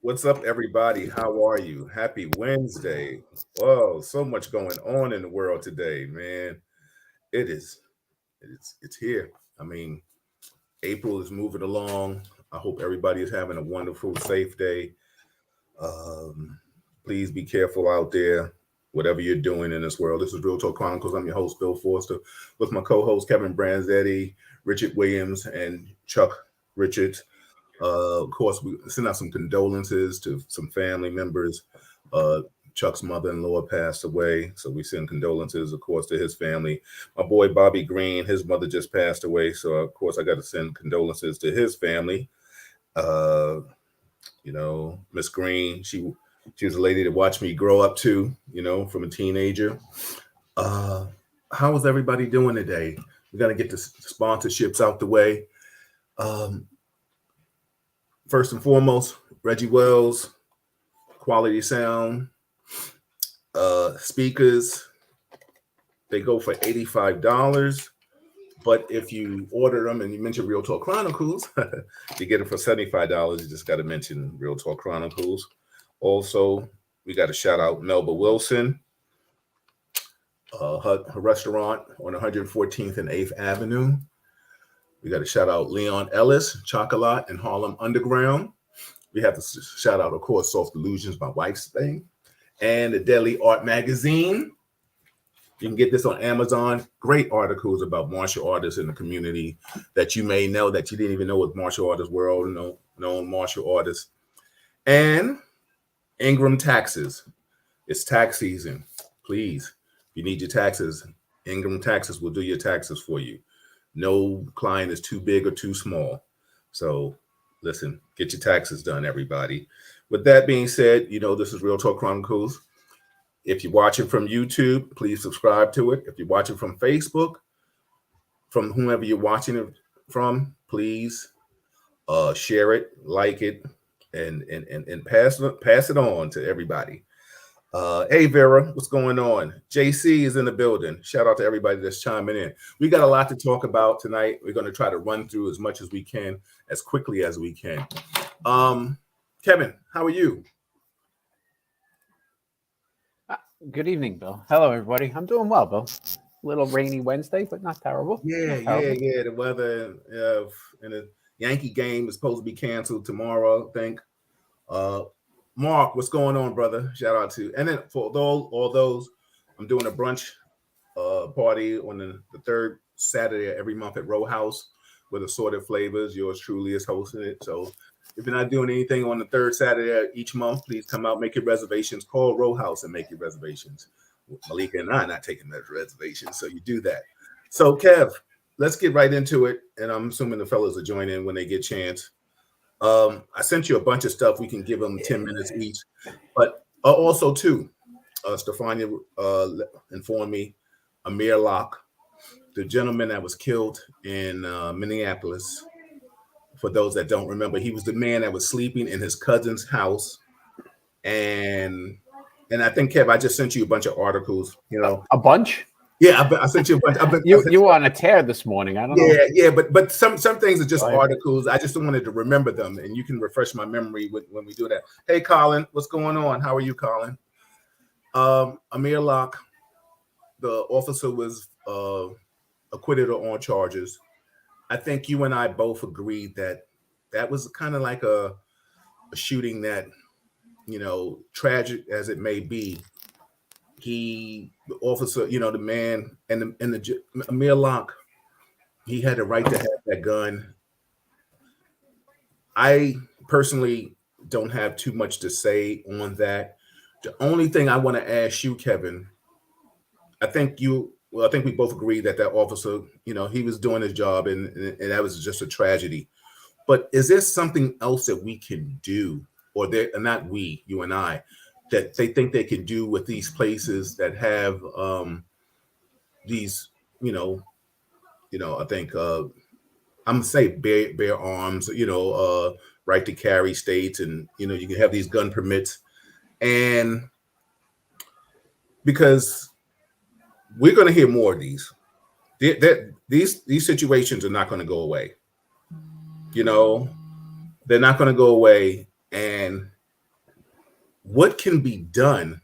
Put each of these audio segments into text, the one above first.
What's up, everybody? How are you? Happy Wednesday. Whoa, so much going on in the world today, man. It is, it's here. I mean, April is moving along. I hope everybody is having a wonderful, safe day. Um, Please be careful out there, whatever you're doing in this world. This is Real Talk Chronicles. I'm your host, Bill Forster, with my co-host Kevin Branzetti, Richard Williams, and Chuck Richards. Of course, we send out some condolences to some family members. Uh, Chuck's mother-in-law passed away, so we send condolences, of course, to his family. My boy Bobby Green, his mother just passed away, so of course I got to send condolences to his family. Uh, Miss Green, she was a lady that watched me grow up too, from a teenager. Uh, how is everybody doing today? We got to get the sponsorships out the way. Um, First and foremost, Reggie Wells, quality sound, speakers. They go for $85. But if you order them and you mention Real Talk Chronicles, you get it for $75. You just got to mention Real Talk Chronicles. Also, we got to shout out Melba Wilson, her restaurant on 114th and 8th Avenue. We got to shout out Leon Ellis, Chocolat and Harlem Underground. We have to shout out, of course, Soft Illusions, my wife's thing, and the Daily Art Magazine. You can get this on Amazon. Great articles about martial artists in the community that you may know that you didn't even know was martial artist world, known martial artists. And Ingram Taxes. It's tax season. Please, if you need your taxes, Ingram Taxes will do your taxes for you. No client is too big or too small. So listen, get your taxes done, everybody. With that being said, this is Real Talk Chronicles. If you're watching from YouTube, please subscribe to it. If you're watching from Facebook, from whomever you're watching it from, please share it, like it, and pass it on to everybody. Hey Vera, what's going on? JC is in the building. Shout out to everybody that's chiming in. We got a lot to talk about tonight. We're going to try to run through as much as we can, as quickly as we can. Kevin, how are you? Good evening, Bill. Hello, everybody. I'm doing well, Bill. Little rainy Wednesday, but not terrible. Yeah. The weather in the Yankee game is supposed to be canceled tomorrow, I think. Mark, what's going on, brother? Shout out to you. And then for all those, I'm doing a brunch party on the third Saturday of every month at Row House with assorted flavors. Yours truly is hosting it. So if you're not doing anything on the third Saturday each month, please come out, make your reservations. Call Row House and make your reservations. Malika and I are not taking those reservations, so you do that. So, Kev, let's get right into it. And I'm assuming the fellas will join in when they get a chance. I sent you a bunch of stuff. We can give them 10 minutes each. But also, too, Stefania informed me, Amir Locke, the gentleman that was killed in Minneapolis. For those that don't remember, he was the man that was sleeping in his cousin's house. And I think, Kev, I just sent you a bunch of articles, A bunch? Yeah, I sent you a bunch. You were on a tear this morning. I don't know. Yeah, but some things are just articles. I just wanted to remember them, and you can refresh my memory when we do that. Hey, Colin, what's going on? How are you, Colin? Amir Locke, the officer was acquitted on all charges. I think you and I both agreed that was kind of like a shooting that, tragic as it may be, the officer, the man, and the Amir Locke, he had the right to have that gun. I personally don't have too much to say on that. The only thing I want to ask you, Kevin, I think we both agree that officer, he was doing his job, and that was just a tragedy. But is there something else that we can do, or not we, you and I, that they think they can do with these places that have these, I think I'm gonna say bear arms, right to carry states, and you can have these gun permits, and because we're going to hear more of these. These situations are not going to go away. They're not going to go away, and what can be done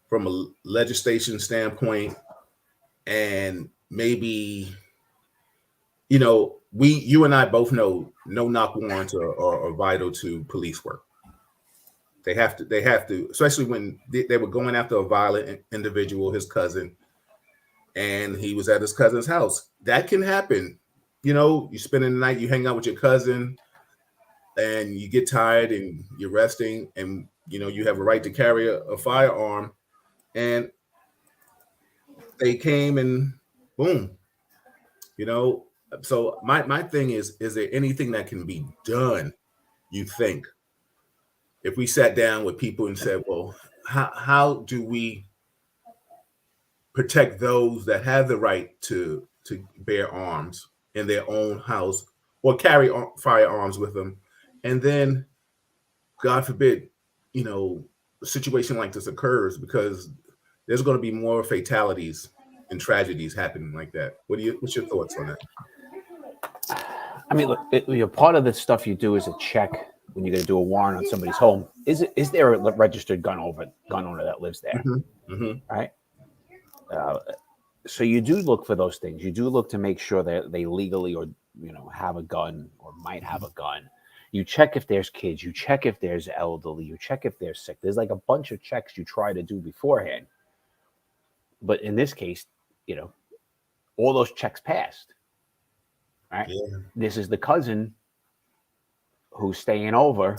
from a legislation standpoint, and maybe, you and I both know no knock warrants are vital to police work. They have to, especially when they were going after a violent individual, his cousin, and he was at his cousin's house. That can happen. You spending the night, you hang out with your cousin, and you get tired and you're resting, and you have a right to carry a firearm, and they came and boom. So my thing is there anything that can be done, you think, if we sat down with people and said, well, how do we protect those that have the right to bear arms in their own house or carry firearms with them, and then, God forbid, a situation like this occurs, because there's going to be more fatalities and tragedies happening like that. What's your thoughts on that? I mean, look, part of the stuff you do is a check when you're going to do a warrant on somebody's home. Is there a registered gun owner that lives there? Mm-hmm. Mm-hmm. Right. So you do look for those things. You do look to make sure that they legally or have a gun or might have a gun. You check if there's kids. You check if there's elderly. You check if they're sick. There's like a bunch of checks you try to do beforehand. But in this case, all those checks passed. Right. Yeah. This is the cousin who's staying over,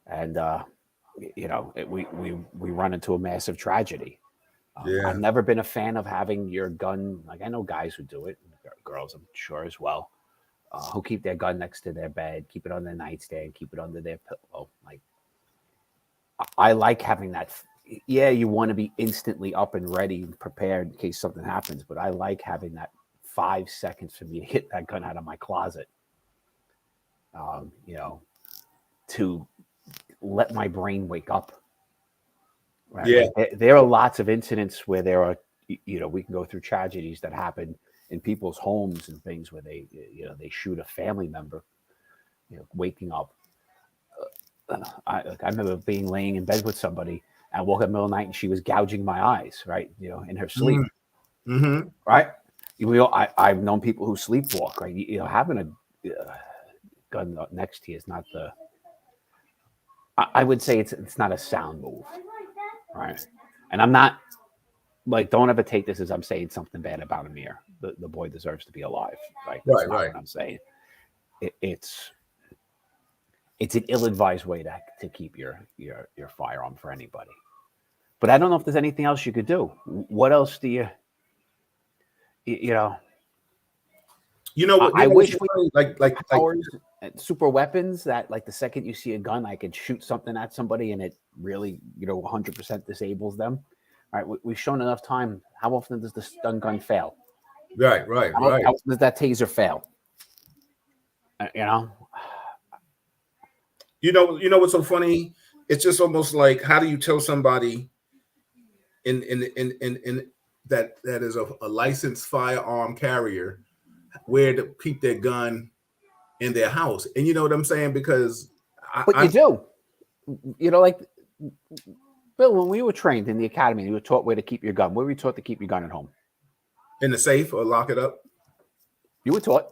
and we run into a massive tragedy. Yeah. I've never been a fan of having your gun. Like, I know guys who do it, girls I'm sure as well, who keep their gun next to their bed, keep it on their nightstand, keep it under their pillow. Like, I like having that. Yeah, you want to be instantly up and ready and prepared in case something happens, but I like having that 5 seconds for me to hit that gun out of my closet, to let my brain wake up. Right? Yeah. Like, there are lots of incidents where there are, we can go through tragedies that happen in people's homes and things where they shoot a family member, waking up. I remember laying in bed with somebody. I woke up in the middle of the night and she was gouging my eyes, right? In her sleep, mm-hmm. Right? I've known people who sleepwalk, right? Having a gun next to you is not the. I would say it's not a sound move, right? And I'm not like, don't ever take this as I'm saying something bad about Amir. The boy deserves to be alive, right? That's not what I'm saying. It's an ill-advised way to keep your firearm for anybody. But I don't know if there's anything else you could do. What else do you I wish we like powers, super weapons that, like, the second you see a gun, I could shoot something at somebody and it really 100% disables them. All right, we've shown enough time. How often does the stun gun fail? Right. How often does that taser fail? You know what's so funny? It's just almost like, how do you tell somebody in that is a licensed firearm carrier where to keep their gun in their house? And you know what I'm saying? Because you do. Like, Bill, when we were trained in the academy, you were taught where to keep your gun. Where were you taught to keep your gun at home? In the safe or lock it up? You were taught.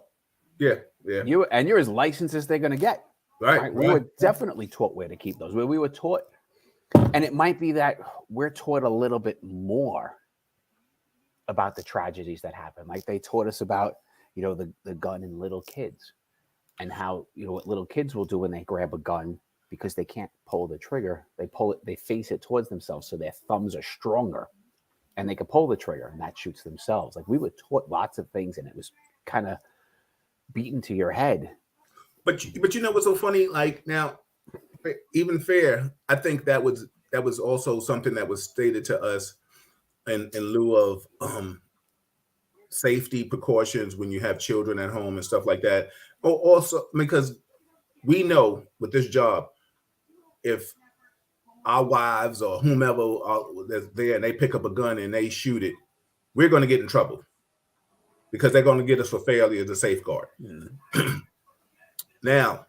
Yeah. You're as licensed as they're going to get. Right. We were definitely taught where to keep those. Where we were taught, and it might be that we're taught a little bit more about the tragedies that happen. Like, they taught us about, the gun in little kids, and how, what little kids will do when they grab a gun, because they can't pull the trigger. They face it towards themselves, so their thumbs are stronger, and they can pull the trigger, and that shoots themselves. Like, we were taught lots of things, and it was kind of beaten to your head. But you know what's so funny? Like, now, even fair, I think that was also something that was stated to us in lieu of safety precautions when you have children at home and stuff like that. Oh, also because we know with this job, if our wives or whomever that's there and they pick up a gun and they shoot it, we're going to get in trouble, because they're going to get us for failure to safeguard. Now,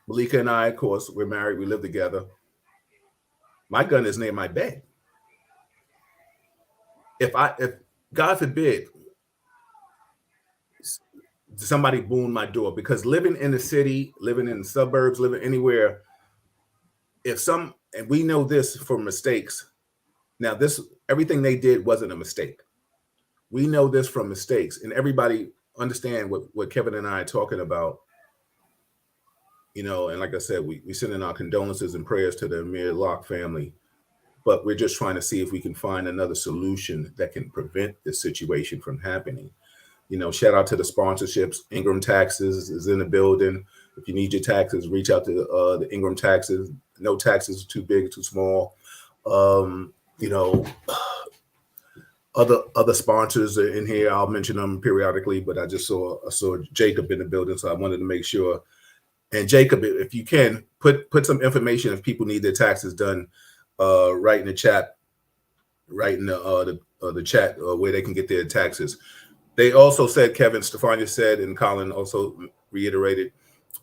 Malika and I, of course, we're married. We live together. My gun is near my bed. If God forbid, somebody boomed my door, because living in the city, living in the suburbs, living anywhere, and we know this from mistakes. Now, everything they did wasn't a mistake. We know this from mistakes, and everybody understand what Kevin and I are talking about. And like I said, we send in our condolences and prayers to the Amir Locke family, but we're just trying to see if we can find another solution that can prevent this situation from happening. Shout out to the sponsorships. Ingram Taxes is in the building. If you need your taxes, reach out to the Ingram Taxes. No taxes too big, too small. You know, other sponsors are in here. I'll mention them periodically, but I saw Jacob in the building, so I wanted to make sure. And Jacob, if you can put some information if people need their taxes done, right in the chat, right in the chat where they can get their taxes. They also said, Kevin Stefania said, and Colin also reiterated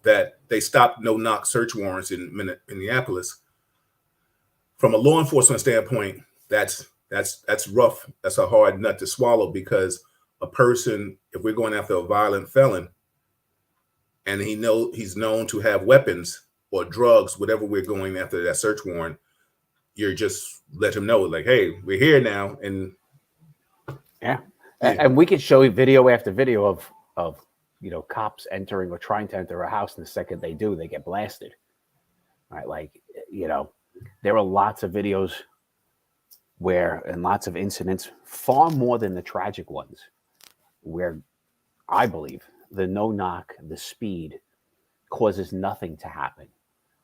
that they stopped no-knock search warrants in Minneapolis. From a law enforcement standpoint, that's rough. That's a hard nut to swallow, because a person, if we're going after a violent felon, and he's known to have weapons or drugs, whatever we're going after that search warrant, you're just let him know, like, hey, we're here now. And yeah. And we could show you video after video of cops entering or trying to enter a house, and the second they do, they get blasted. Right? Like, there are lots of videos and lots of incidents, far more than the tragic ones, where I believe the no-knock, the speed, causes nothing to happen,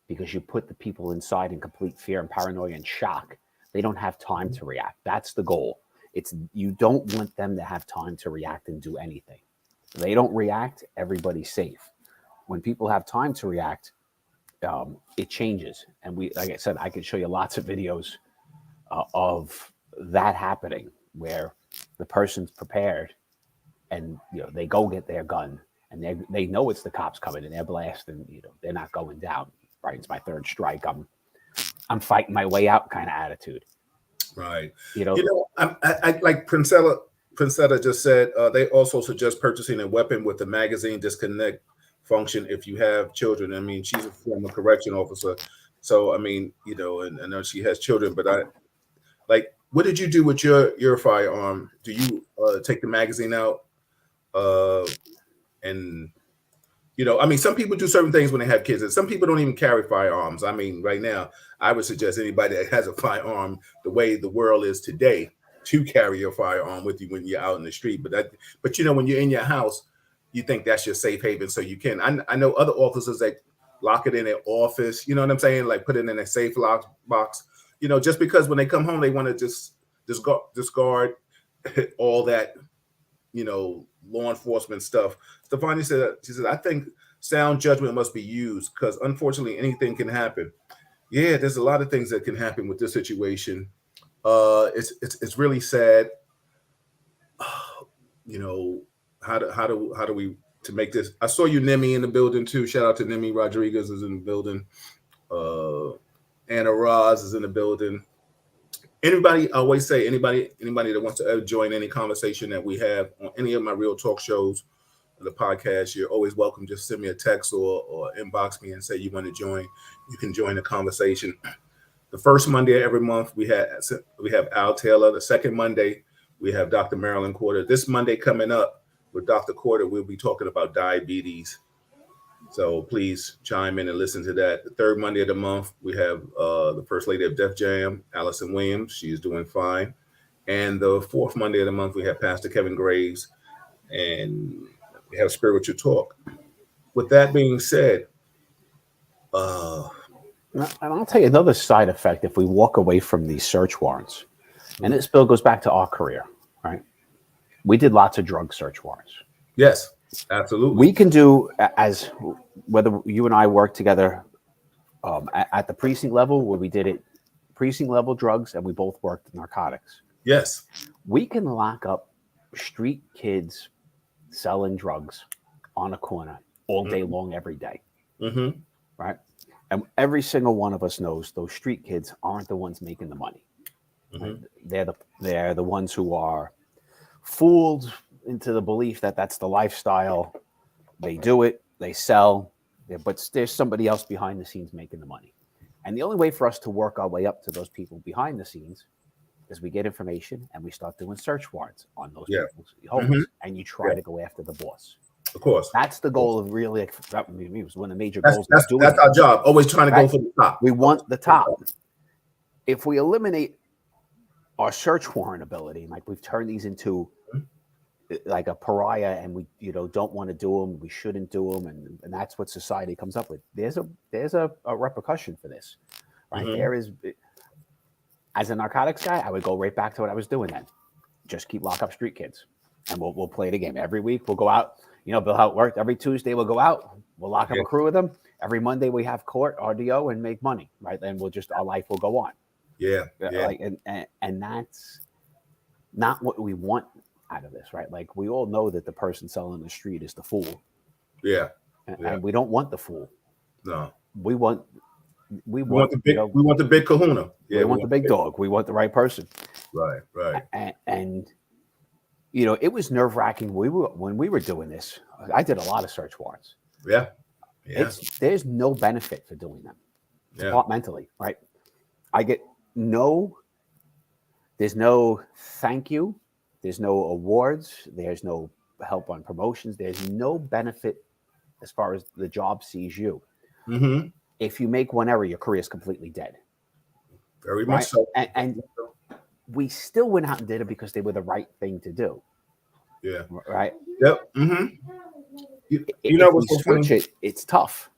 because you put the people inside in complete fear and paranoia and shock. They don't have time to react. That's the goal. You don't want them to have time to react and do anything. If they don't react, everybody's safe. When people have time to react, it changes. And like I said, I could show you lots of videos of that happening, where the person's prepared, and they go get their gun, and they know it's the cops coming, and they're blasting. They're not going down. Right? It's my third strike. I'm fighting my way out kind of attitude. Right. I like Princetta just said, they also suggest purchasing a weapon with the magazine disconnect function if you have children. I mean, she's a former correction officer, so I mean, and I know she has children, but what did you do with your firearm? Do you take the magazine out? And I mean, some people do certain things when they have kids, and some people don't even carry firearms. I mean, right now, I would suggest anybody that has a firearm, the way the world is today, to carry your firearm with you when you're out in the street. But when you're in your house, you think that's your safe haven, so you can. I know other officers that lock it in their office. You know what I'm saying? Like, put it in a safe lock box. Just because when they come home, they want to just discard all that, law enforcement stuff. Stefani said, I think sound judgment must be used, because unfortunately anything can happen. Yeah, there's a lot of things that can happen with this situation. It's really sad. How do we to make this? I saw you, Nemi, in the building too. Shout out to Nemi Rodriguez is in the building. Anna Roz is in the building. Anybody, I always say, anybody that wants to join any conversation that we have on any of my Real Talk shows or the podcast, you're always welcome. Just send me a text or inbox me and say you want to join. You can join the conversation. The first Monday of every month, we have Al Taylor. The second Monday, we have Dr. Marilyn Quarter. This Monday coming up with Dr. Quarter, we'll be talking about diabetes. So please chime in and listen to that. The third Monday of the month, we have the First Lady of Def Jam, Allison Williams. She's doing fine. And the fourth Monday of the month, we have Pastor Kevin Graves, and we have Spiritual Talk. With that being said, and I'll tell you another side effect if we walk away from these search warrants. And this bill goes back to our career, right? We did lots of drug search warrants. Yes. Absolutely. We can do, as whether you and I work together at the precinct level, where we did it precinct level drugs, and we both worked narcotics. Yes. We can lock up street kids selling drugs on a corner all day long, every day. Mm-hmm. right? And every single one of us knows those street kids aren't the ones making the money. Right? They're the ones who are fooled into the belief that that's the lifestyle. They do it, they sell, but there's somebody else behind the scenes making the money. And the only way for us to work our way up to those people behind the scenes is we get information and we start doing search warrants on those people's homes, and you try to go after the boss. Of course. That's the goal of really, it was one of the major goals. That's our job. Always trying to go for the top. We want the top. If we eliminate our search warrant ability, like we've turned these into like a pariah, and we don't want to do them, we shouldn't do them, and that's what society comes up with. There's a repercussion for this, right? There is. As a narcotics guy, I would go right back to what I was doing then. Just keep lock up street kids, and we'll play the game every week. We'll go out. Bill, how it worked. Every Tuesday we'll go out. We'll lock up a crew with them. Every Monday we have court, RDO, and make money, right? Then our life will go on. Yeah. Like, and that's not what we want out of this, right? Like, we all know that the person selling the street is the fool. Yeah. And we don't want the fool. No. We want the big. We want the big kahuna. Yeah, we want the big dog. We want the right person. Right. And it was nerve wracking. When we were doing this, I did a lot of search warrants. Yeah. There's no benefit for doing them. Departmentally, right? I get there's no thank you. There's no awards. There's no help on promotions. There's no benefit as far as the job sees you. If you make one error, your career is completely dead. Very much so. And we still went out and did it because they were the right thing to do. Yeah. Right. Yep. What's so funny? It's tough.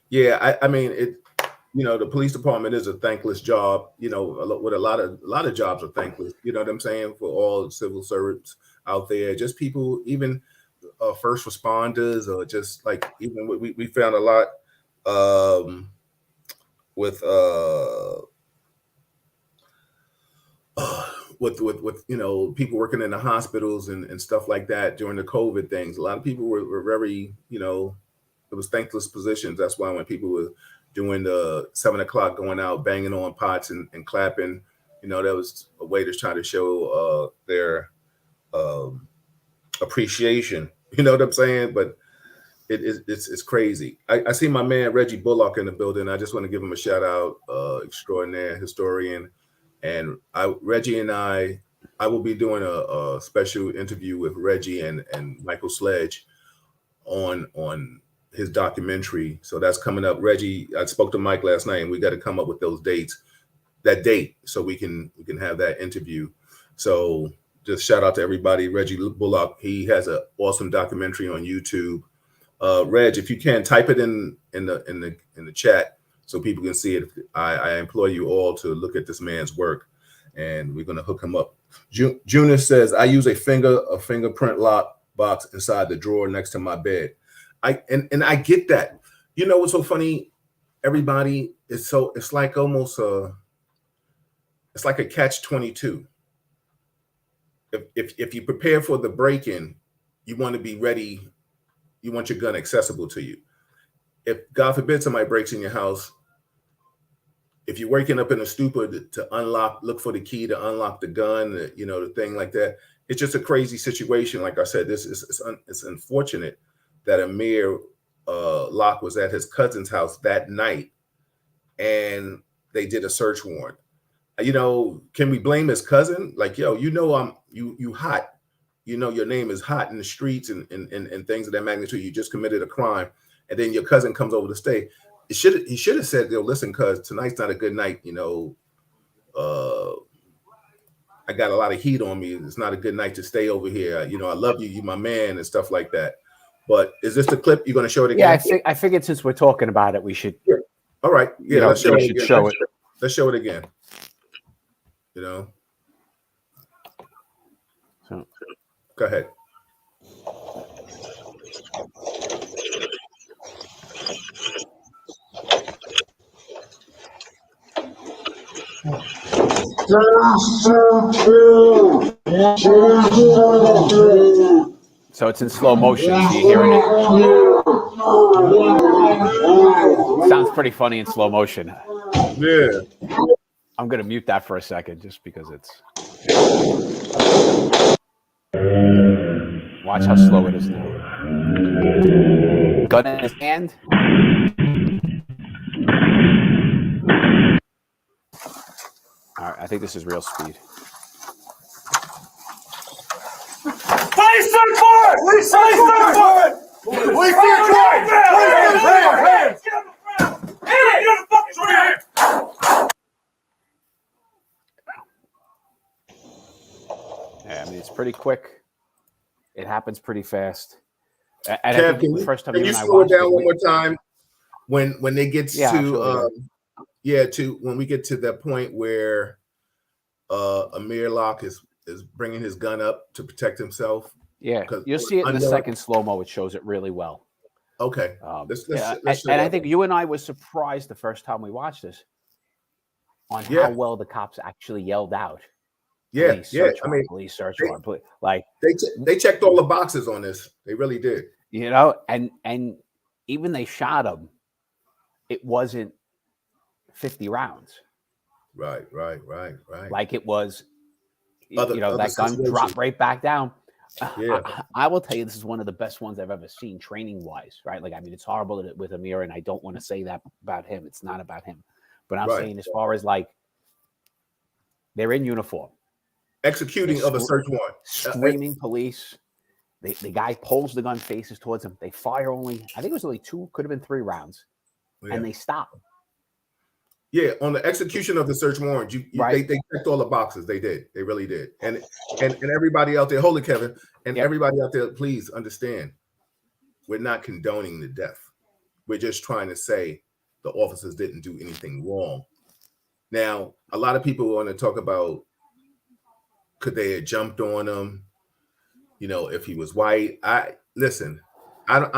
Yeah. I mean, the police department is a thankless job. With a lot of jobs are thankless. You know what I'm saying? For all civil servants out there, just people, even first responders, or just like even we found a lot with people working in the hospitals and stuff like that during the COVID things. A lot of people were very, it was thankless positions. That's why when people were doing the 7 o'clock going out, banging on pots and clapping, that was a way to try to show their appreciation. You know what I'm saying? But it's crazy. I see my man Reggie Bullock in the building. I just want to give him a shout out, extraordinary historian. And Reggie and I will be doing a special interview with Reggie and Michael Sledge on his documentary. So that's coming up. Reggie, I spoke to Mike last night, and we got to come up with that date, so we can have that interview. So just shout out to everybody. Reggie Bullock, he has an awesome documentary on YouTube. Reg, if you can, type it in the chat so people can see it. I implore you all to look at this man's work, and we're going to hook him up. Junior says, I use a fingerprint lock box inside the drawer next to my bed. I get that. What's so funny? Everybody it's like almost it's like a catch-22. If you prepare for the break-in, you want to be ready. You want your gun accessible to you. If God forbid somebody breaks in your house, if you're waking up in a stupor to look for the key to unlock the gun, the thing like that, it's just a crazy situation. Like I said, it's unfortunate that Amir Locke was at his cousin's house that night, and they did a search warrant. Can we blame his cousin? Like, you hot. Your name is hot in the streets and things of that magnitude. You just committed a crime, and then your cousin comes over to stay. He should have said, listen, cuz tonight's not a good night. I got a lot of heat on me. It's not a good night to stay over here. I love you. You my man, and stuff like that. But is this the clip? You're going to show it again? Yeah, I figured since we're talking about it, we should. Yeah. All right. Yeah, let's show it again. Let's show it again. So, go ahead. So it's in slow motion. So you're hearing it. Sounds pretty funny in slow motion. Yeah. I'm gonna mute that for a second just because it's. Watch how slow it is now. Gun in his hand. All right, I think this is real speed. Please search for it! Please search for it! Please search for it! Hands! Get on the ground! Get on the fucking ground! Yeah, I mean, it's pretty quick. It happens pretty fast. And Kev, I think the first time can you you and I slow it watched down it, one more time? When they get absolutely. when we get to that point where Amir Locke is bringing his gun up to protect himself. Yeah, you'll see it in the second slow-mo. It shows it really well. Okay. Let's and I think you and I was surprised the first time we watched this on how well the cops actually yelled out. Police search warrant, police search warrant. Like they checked all the boxes on this. They really did. You know, and even they shot him. It wasn't 50 rounds. Right. Like it was, that gun dropped right back down. Yeah. I will tell you, this is one of the best ones I've ever seen training-wise, right? Like, I mean, it's horrible with Amir, and I don't want to say that about him. It's not about him. But I'm saying as far as, like, they're in uniform. Executing of a search warrant. Screaming police. The guy pulls the gun, faces towards him. They fire only, I think it was only 2, could have been 3 rounds. Yeah. And they stop. Yeah, on the execution of the search warrant, they checked all the boxes. They did. They really did. And everybody out there, hold it, Kevin, and everybody out there, please understand, we're not condoning the death. We're just trying to say the officers didn't do anything wrong. Now, a lot of people want to talk about could they have jumped on him, if he was white. I'm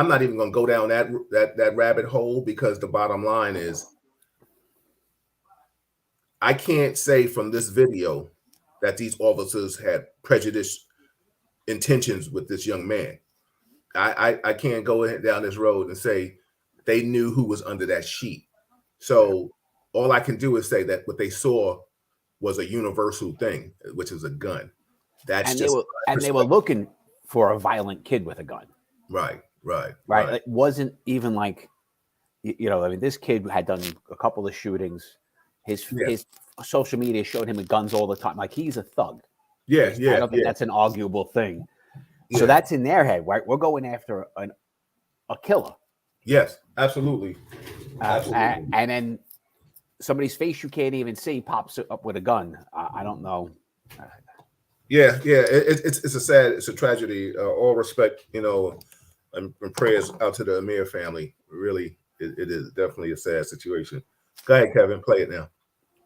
not even going to go down that rabbit hole, because the bottom line is, I can't say from this video that these officers had prejudiced intentions with this young man. I can't go down this road and say they knew who was under that sheet. So all I can do is say that what they saw was a universal thing, which is a gun. They were looking for a violent kid with a gun. Right. It wasn't even like, I mean, this kid had done a couple of shootings. His social media showed him with guns all the time. Like, he's a thug. I don't think that's an arguable thing. Yeah. So that's in their head, right? We're going after a killer. Yes, absolutely. And then somebody's face you can't even see pops up with a gun. I don't know. It's a tragedy. All respect, and prayers out to the Amir family. Really, it is definitely a sad situation. Go ahead, Kevin. Play it now,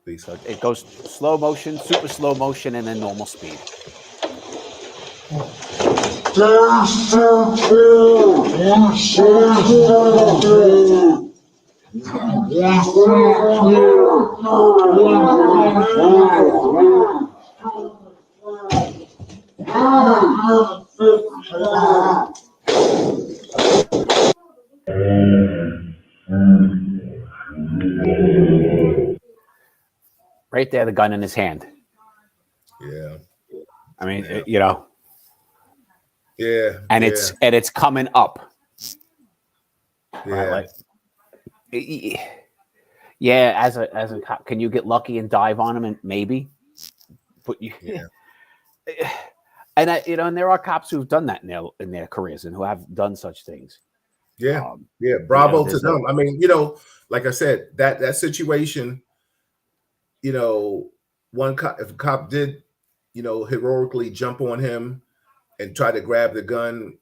please. So it goes slow motion, super slow motion, and then normal speed. Right there, the gun in his hand. Yeah. I mean, Yeah. And it's coming up. Yeah. Right? As a cop, can you get lucky and dive on him? And maybe, but and and there are cops who've done that in their careers and who have done such things. Yeah. Bravo to them. I mean, like I said, that situation. If a cop did, heroically jump on him and try to grab the gun,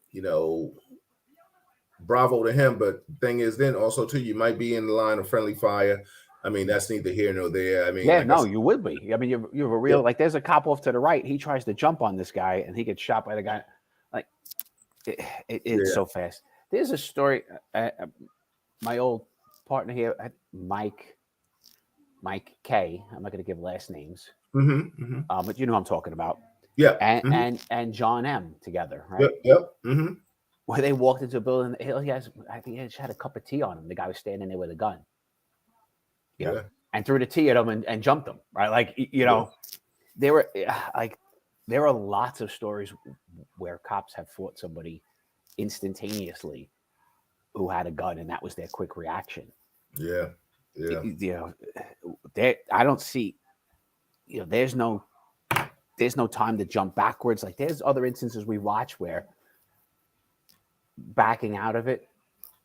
bravo to him. But the thing is, then also too, you might be in the line of friendly fire. I mean, that's neither here nor there. I mean, you would be. I mean, you have a real like. There's a cop off to the right. He tries to jump on this guy, and he gets shot by the guy. Like, it's so fast. There's a story. My old partner here, Mike K. I'm not going to give last names, but you know what I'm talking about. Yeah. And John M. together, right? Yep. Mm-hmm. where they walked into a building. I think he just had a cup of tea on him. The guy was standing there with a gun, you know, and threw the tea at him and jumped him. Right, like there are lots of stories where cops have fought somebody instantaneously who had a gun, and that was their quick reaction. Yeah. I don't see. There's no time to jump backwards. Like there's other instances we watch where backing out of it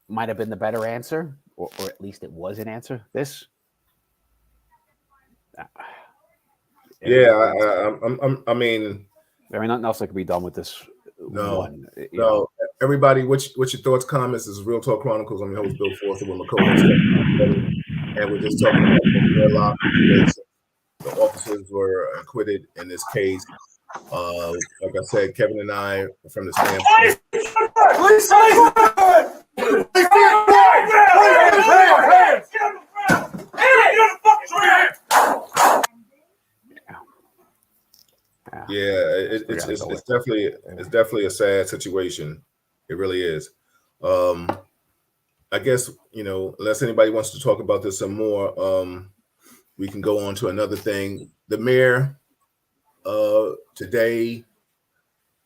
might have been the better answer, or at least it was an answer. This, I mean, there ain't nothing else that could be done with this. No. Everybody, what's your thoughts, comments? This is Real Talk Chronicles. I'm your host, Bill Forster, with my co-host, and we're just talking about the situation. The officers were acquitted in this case. Like I said, Kevin and I, from the standpoint. Yeah, it's definitely a sad situation. It really is. I guess, unless anybody wants to talk about this some more, we can go on to another thing. The mayor today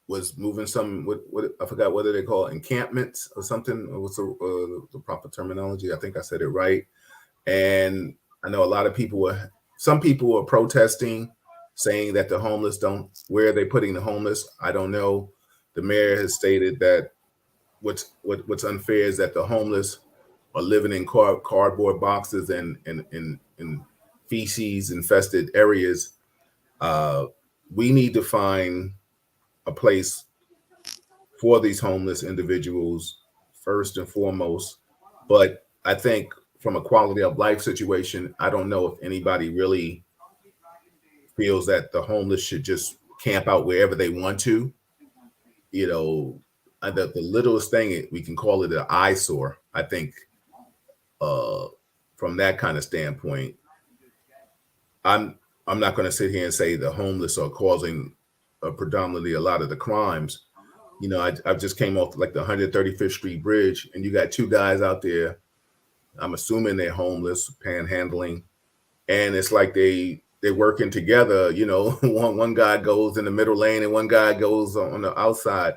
was moving some, what I forgot whether they call it encampments or something. What's the proper terminology? I think I said it right. And I know some people were protesting, saying that the homeless where are they putting the homeless? I don't know. The mayor has stated that what's unfair is that the homeless are living in cardboard boxes and in feces infested areas. We need to find a place for these homeless individuals first and foremost. But I think from a quality of life situation, I don't know if anybody really feels that the homeless should just camp out wherever they want to. The littlest thing, we can call it an eyesore. I think from that kind of standpoint, I'm not going to sit here and say the homeless are causing predominantly a lot of the crimes. I just came off like the 135th Street Bridge, and you got two guys out there. I'm assuming they're homeless, panhandling, and it's like they're working together. One guy goes in the middle lane and one guy goes on the outside,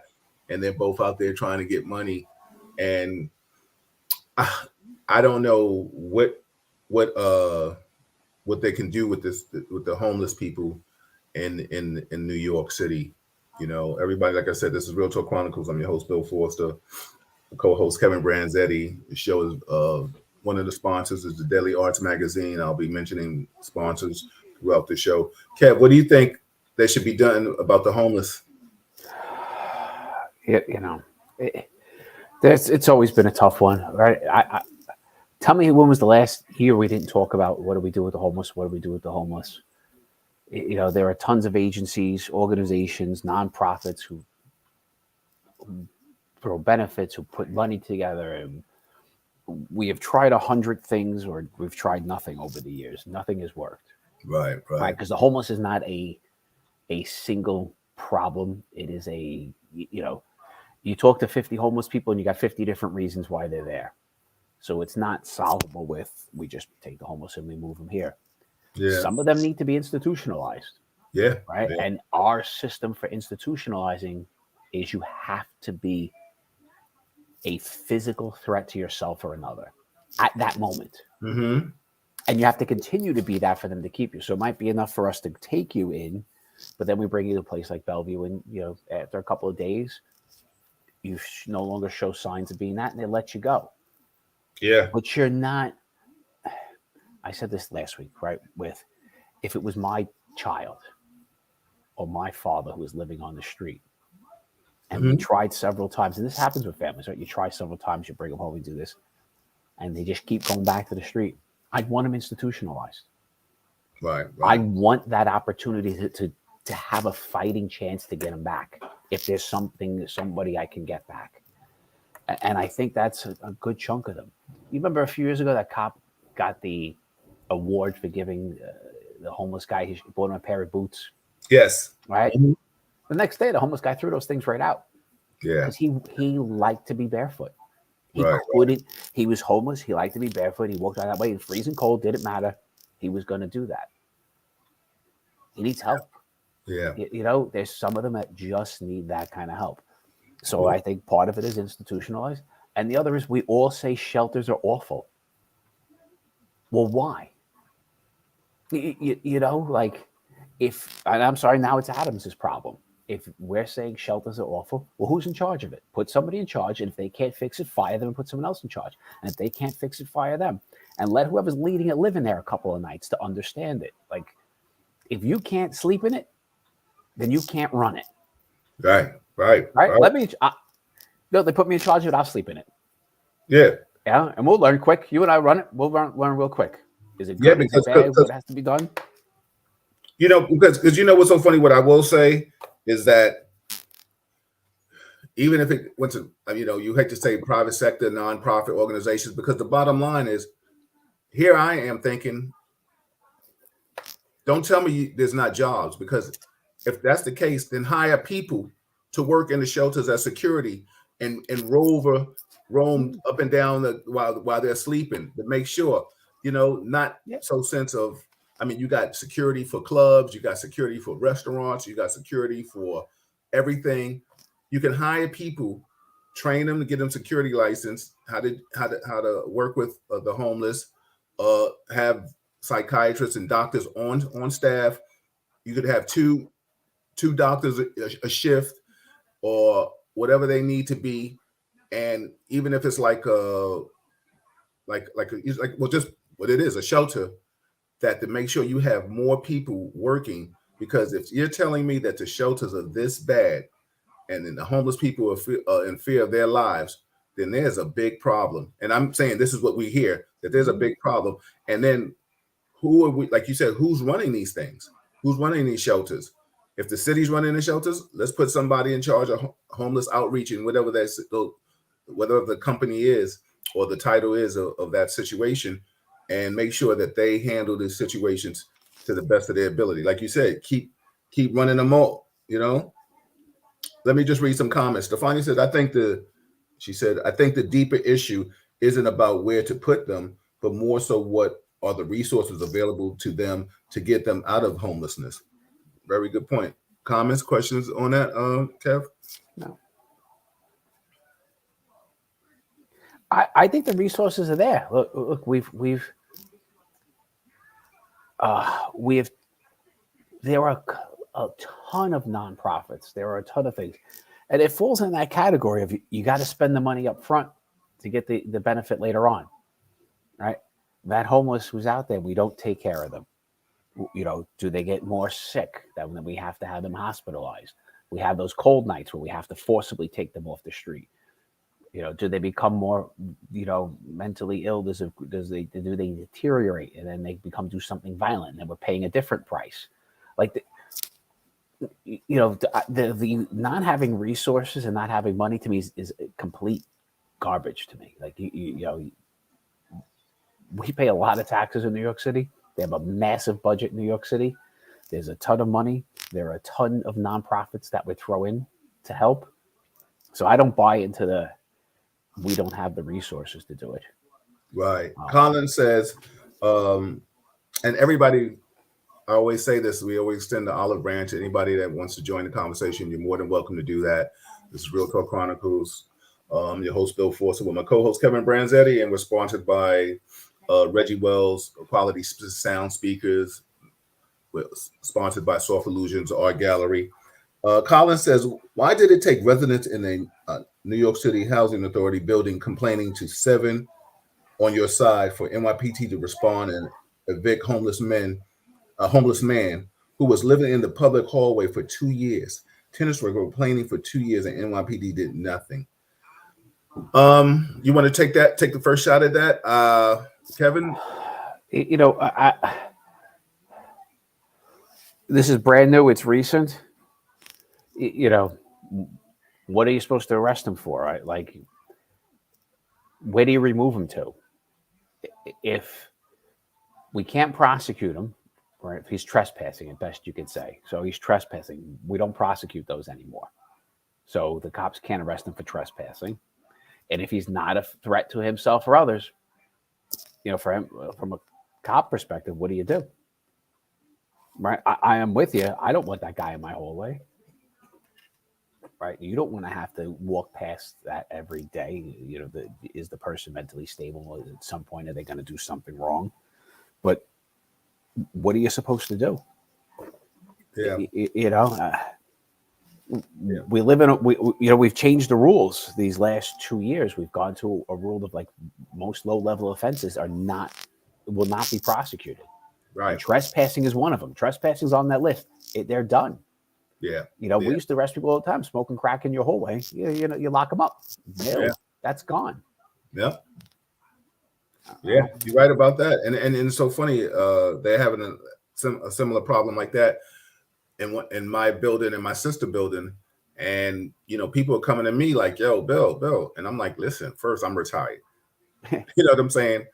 and they're both out there trying to get money. And I don't know what they can do with the homeless people in New York City. Everybody, like I said, this is Real Talk Chronicles. I'm your host, Bill Forster. The co-host, Kevin Branzetti. The show is one of the sponsors is the Daily Arts Magazine. I'll be mentioning sponsors throughout the show. Kev, what do you think they should be done about the homeless? It's always been a tough one, right? Tell me, when was the last year we didn't talk about what do we do with the homeless? What do we do with the homeless? There are tons of agencies, organizations, nonprofits who throw benefits, who put money together. And we have tried 100 things, or we've tried nothing over the years. Nothing has worked. Right. Because the homeless is not a single problem. It is you talk to 50 homeless people and you got 50 different reasons why they're there. So it's not solvable with, we just take the homeless and we move them here. Yeah. Some of them need to be institutionalized. Yeah. Right. Yeah. And our system for institutionalizing is you have to be a physical threat to yourself or another at that moment. Mm-hmm. And you have to continue to be that for them to keep you. So it might be enough for us to take you in, but then we bring you to a place like Bellevue, and after a couple of days, you no longer show signs of being that, and they let you go. Yeah. But you're not. I said this last week, right? If it was my child or my father who was living on the street, and we tried several times, and this happens with families, right? You try several times, you bring them home, and do this, and they just keep going back to the street. I'd want them institutionalized. Right. I want that opportunity to have a fighting chance to get them back. If there's somebody I can get back. And I think that's a good chunk of them. You remember a few years ago that cop got the award for giving the homeless guy, he bought him a pair of boots. Yes. Right. The next day, the homeless guy threw those things right out. Yeah. because he liked to be barefoot. He Right. couldn't. He was homeless. He liked to be barefoot. He walked out that way in freezing cold. Didn't matter. He was going to do that. He needs help. Yeah. You know, there's some of them that just need that kind of help. So I think part of it is institutionalized, and the other is we all say shelters are awful. Well, why? You know, like if, and I'm sorry, now it's Adams's problem. If we're saying shelters are awful, well, who's in charge of it? Put somebody in charge, and if they can't fix it, fire them and put someone else in charge. And if they can't fix it, fire them. And let whoever's leading it live in there a couple of nights to understand it. Like, if you can't sleep in it, then you can't run it. Right. Let me, no, they put me in charge of it, I'll sleep in it. Yeah. Yeah, and we'll learn quick. You and I run it, we'll learn real quick. Is it good? Yeah, Is because it bad? What has to be done? you know, because you know what's so funny. What I will say is that even if it went to, you know, you hate to say private sector, nonprofit organizations, because the bottom line is, here I am thinking, don't tell me there's not jobs, because if that's the case, then hire people to work in the shelters as security and roam up and down while they're sleeping to make sure, you know, not so sense of, I mean, you got security for clubs, you got security for restaurants, you got security for everything. You can hire people, train them to get them security license, how to work with the homeless, have psychiatrists and doctors on staff. You could have two doctors a shift or whatever they need to be, and even if it's like well, just what it is, a shelter, that to make sure you have more people working. Because if you're telling me that the shelters are this bad and then the homeless people are in fear of their lives, then there's a big problem. And I'm saying this is what we hear, that there's a big problem. And then who are we, like you said, who's running these things? Who's running these shelters? If the city's running the shelters, let's put somebody in charge of homeless outreach and whatever the company is or the title is of that situation, and make sure that they handle the situations to the best of their ability. Like you said, keep running them all, you know. Let me just read some comments. Stefani said, I think the deeper issue isn't about where to put them, but more so what are the resources available to them to get them out of homelessness. Very good point. Comments, questions on that, Kev? No. I think the resources are there. Look, there are a ton of nonprofits. There are a ton of things, and it falls in that category of you got to spend the money up front to get the benefit later on, right? That homeless who's out there, we don't take care of them. You know, do they get more sick that we have to have them hospitalized? We have those cold nights where we have to forcibly take them off the street. You know, do they become more, you know, mentally ill? Do they deteriorate and then they do something violent and then we're paying a different price? Like, you know, the not having resources and not having money to me is complete garbage to me. Like, you know, we pay a lot of taxes in New York City. They have a massive budget in New York City. There's a ton of money. There are a ton of nonprofits that would throw in to help. So I don't buy into we don't have the resources to do it. Right. Colin says, and everybody, I always say this, we always extend the olive branch to anybody that wants to join the conversation. You're more than welcome to do that. This is Real Talk Chronicles. Your host, Bill Forster, with my co-host, Kevin Branzetti, and we're sponsored by Reggie Wells, Quality Sound Speakers. We're sponsored by Soft Illusions Art Gallery. Colin says, why did it take residents in a New York City Housing Authority building complaining to 7 on your side for NYPD to respond and evict a homeless man who was living in the public hallway for 2 years? Tenants were complaining for 2 years and NYPD did nothing. You want to take the first shot at that, Kevin? You know, this is brand new. It's recent. You know, what are you supposed to arrest him for? Right? Like, where do you remove him to? If we can't prosecute him, right? If he's trespassing, at best you could say. So he's trespassing. We don't prosecute those anymore. So the cops can't arrest him for trespassing. And if he's not a threat to himself or others, for him, from a cop perspective, what do you do? Right? I am with you. I don't want that guy in my hallway. Right? You don't want to have to walk past that every day. Is the person mentally stable? At some point, are they going to do something wrong? But what are you supposed to do? Yeah. We live in we've changed the rules these last 2 years. We've gone to a rule of like most low-level offenses will not be prosecuted. Right. And trespassing is one of them. Trespassing is on that list. They're done. Yeah. We used to arrest people all the time smoking crack in your hallway. You lock them up. Yeah. That's gone. Yeah. Yeah, you're right about that. And it's so funny. They're having a similar problem like that in my building, in my sister building. And, people are coming to me like, yo, Bill. And I'm like, listen, first, I'm retired. You know what I'm saying?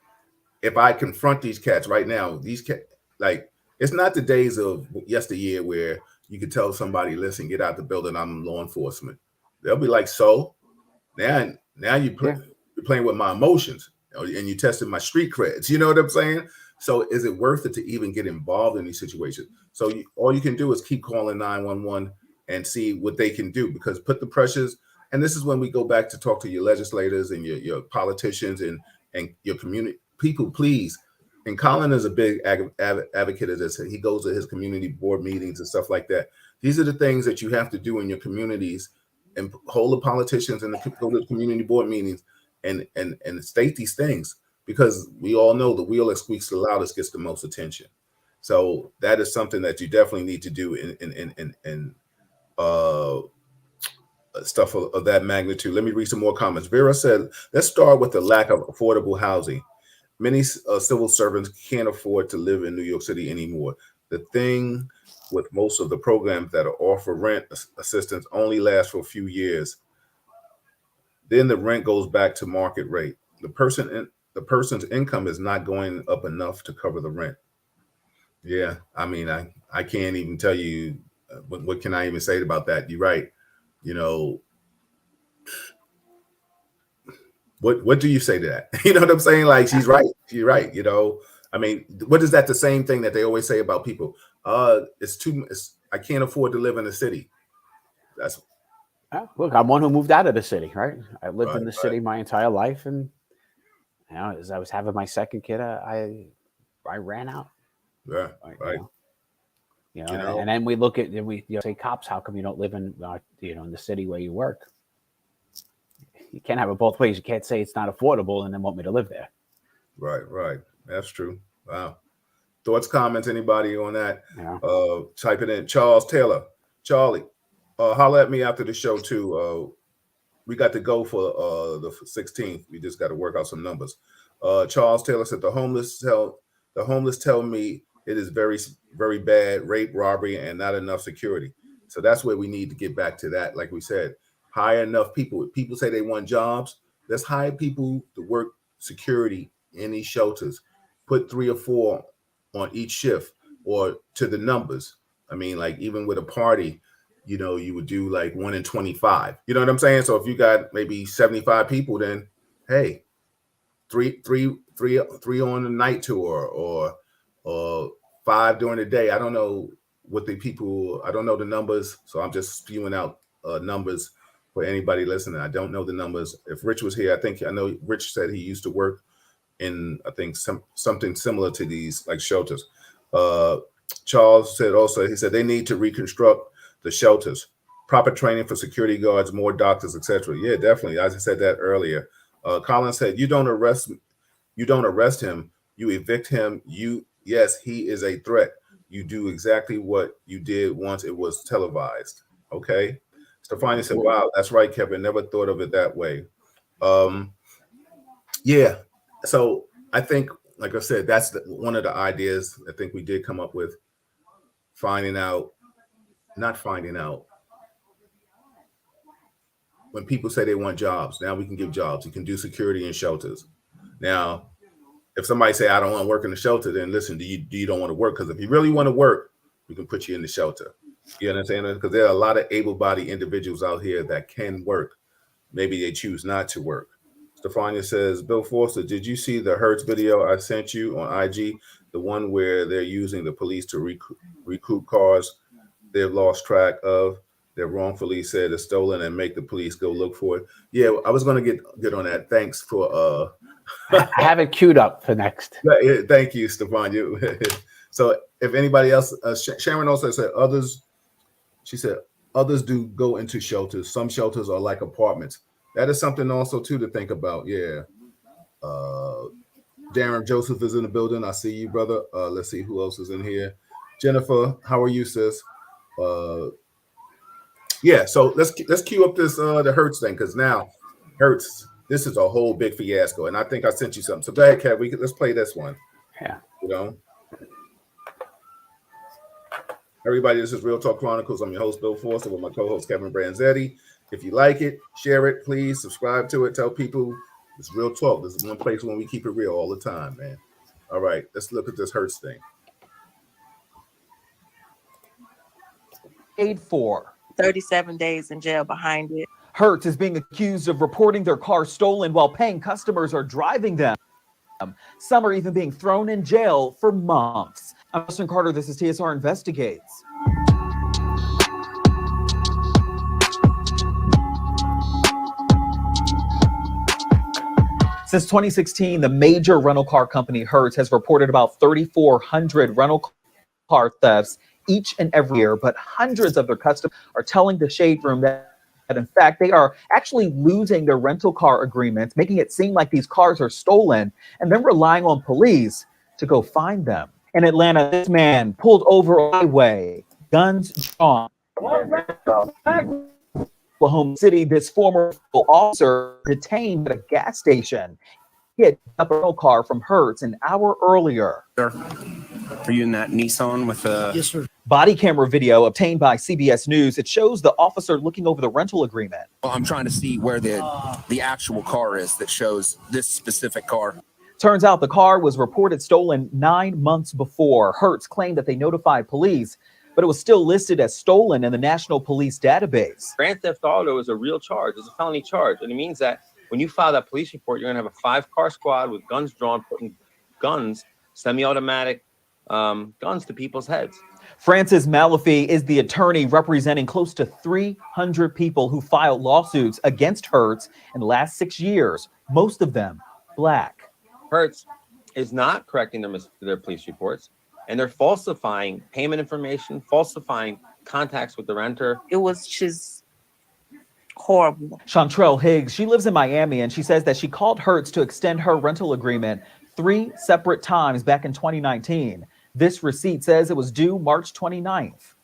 If I confront these cats right now, it's not the days of yesteryear where you could tell somebody, listen, get out the building, I'm law enforcement. They'll be like, so now you're playing with my emotions and you tested my street creds. You know what I'm saying? So is it worth it to even get involved in these situations? So all you can do is keep calling 911 and see what they can do, because put the pressures. And this is when we go back to talk to your legislators and your politicians and your community people, please. And Colin is a big advocate of this. He goes to his community board meetings and stuff like that. These are the things that you have to do in your communities, and hold the politicians and go to the community board meetings and state these things, because we all know the wheel that squeaks the loudest gets the most attention. So that is something that you definitely need to do in stuff of that magnitude. Let me read some more comments. Vera said, let's start with the lack of affordable housing. Many civil servants can't afford to live in New York City anymore. The thing with most of the programs that offer rent assistance only last for a few years. Then the rent goes back to market rate. The person's income is not going up enough to cover the rent. Yeah, I mean, I can't even tell you what can I even say about that. You're right. What do you say to that? You know what I'm saying? Like, she's right. She's right. I mean, what is that? The same thing that they always say about people. I can't afford to live in the city. Look, I'm one who moved out of the city, right? I lived in the city my entire life, and as I was having my second kid, I ran out. Yeah, right. And then we look at say, cops, how come you don't live in in the city where you work? You can't have it both ways. You can't say it's not affordable and then want me to live there. Right. That's true. Wow. Thoughts, comments, anybody on that? Yeah. Type it in. Charlie, holler at me after the show too. We got to go for the 16th. We just got to work out some numbers. Charles Taylor said the homeless tell me it is very, very bad, rape, robbery, and not enough security. So that's where we need to get back to that. Like we said, hire enough people. If people say they want jobs, let's hire people to work security in these shelters. Put 3 or 4 on each shift, or to the numbers. I mean, like, even with a party, you would do like 1 in 25. You know what I'm saying? So if you got maybe 75 people, then hey, three on the night tour, or 5 during the day. I don't know I don't know the numbers, so I'm just spewing out numbers for anybody listening. I don't know the numbers. If Rich was here, I know Rich said he used to work in, I think, something similar to these, like, shelters. Charles said also, he said they need to reconstruct the shelters, proper training for security guards, more doctors, etc. Yeah, definitely. As I said that earlier. Colin said, you don't arrest him, you evict him. Yes, he is a threat. You do exactly what you did once it was televised. Okay. Stefania said, wow, that's right, Kevin. Never thought of it that way. Yeah. So I think, like I said, that's one of the ideas I think we did come up with. Not finding out. When people say they want jobs, now we can give jobs. You can do security in shelters. Now, if somebody say, I don't want to work in the shelter, then listen, you don't want to work? Because if you really want to work, we can put you in the shelter. You understand? Because there are a lot of able-bodied individuals out here that can work. Maybe they choose not to work. Stefania says, Bill Forster, did you see the Hertz video I sent you on IG? The one where they're using the police to recoup cars they've lost track of, they're wrongfully said is stolen, and make the police go look for it. Yeah, I was going to get on that. Thanks for I have it queued up for next. thank you, Stefania. So if anybody else, Sharon also said others. She said others do go into shelters. Some shelters are like apartments. That is something also too to think about. Yeah. Darren Joseph is in the building. I see you, brother. Let's see who else is in here. Jennifer, how are you, sis? Yeah, so let's cue up this the Hertz thing, because now Hertz, this is a whole big fiasco, and I think I sent you something. So go ahead, Kev. Let's play this one. Yeah. You know, everybody, this is Real Talk Chronicles. I'm your host, Bill Forster, with my co-host Kevin Branzetti. If you like it, share it, please. Subscribe to it. Tell people it's Real Talk. This is one place when we keep it real all the time, man. All right, let's look at this Hertz thing. Paid for 37 days in jail behind it. Hertz is being accused of reporting their car stolen while paying customers are driving them. Some are even being thrown in jail for months. I'm Justin Carter. This is TSR Investigates. Since 2016, the major rental car company Hertz has reported about 3,400 rental car thefts each and every year, but hundreds of their customers are telling the Shade Room that in fact, they are actually losing their rental car agreements, making it seem like these cars are stolen, and then relying on police to go find them. In Atlanta, this man pulled over on the highway, guns drawn. Oklahoma City, this former officer detained at a gas station. He had up a rental car from Hertz an hour earlier. Sir, are you in that Nissan with the... Yes, sir. Body camera video obtained by CBS News. It shows the officer looking over the rental agreement. Well, I'm trying to see where the actual car is that shows this specific car. Turns out the car was reported stolen 9 months before. Hertz claimed that they notified police, but it was still listed as stolen in the National Police Database. Grand theft auto is a real charge. It's a felony charge. And it means that when you file that police report, you're going to have a 5-car squad with guns drawn, putting guns, semi-automatic guns to people's heads. Francis Malafie is the attorney representing close to 300 people who filed lawsuits against Hertz in the last 6 years, most of them Black. Hertz is not correcting their police reports, and they're falsifying payment information, falsifying contacts with the renter. It was just horrible. Chantrell Higgs, she lives in Miami, and she says that she called Hertz to extend her rental agreement 3 separate times back in 2019. This receipt says it was due March 29th.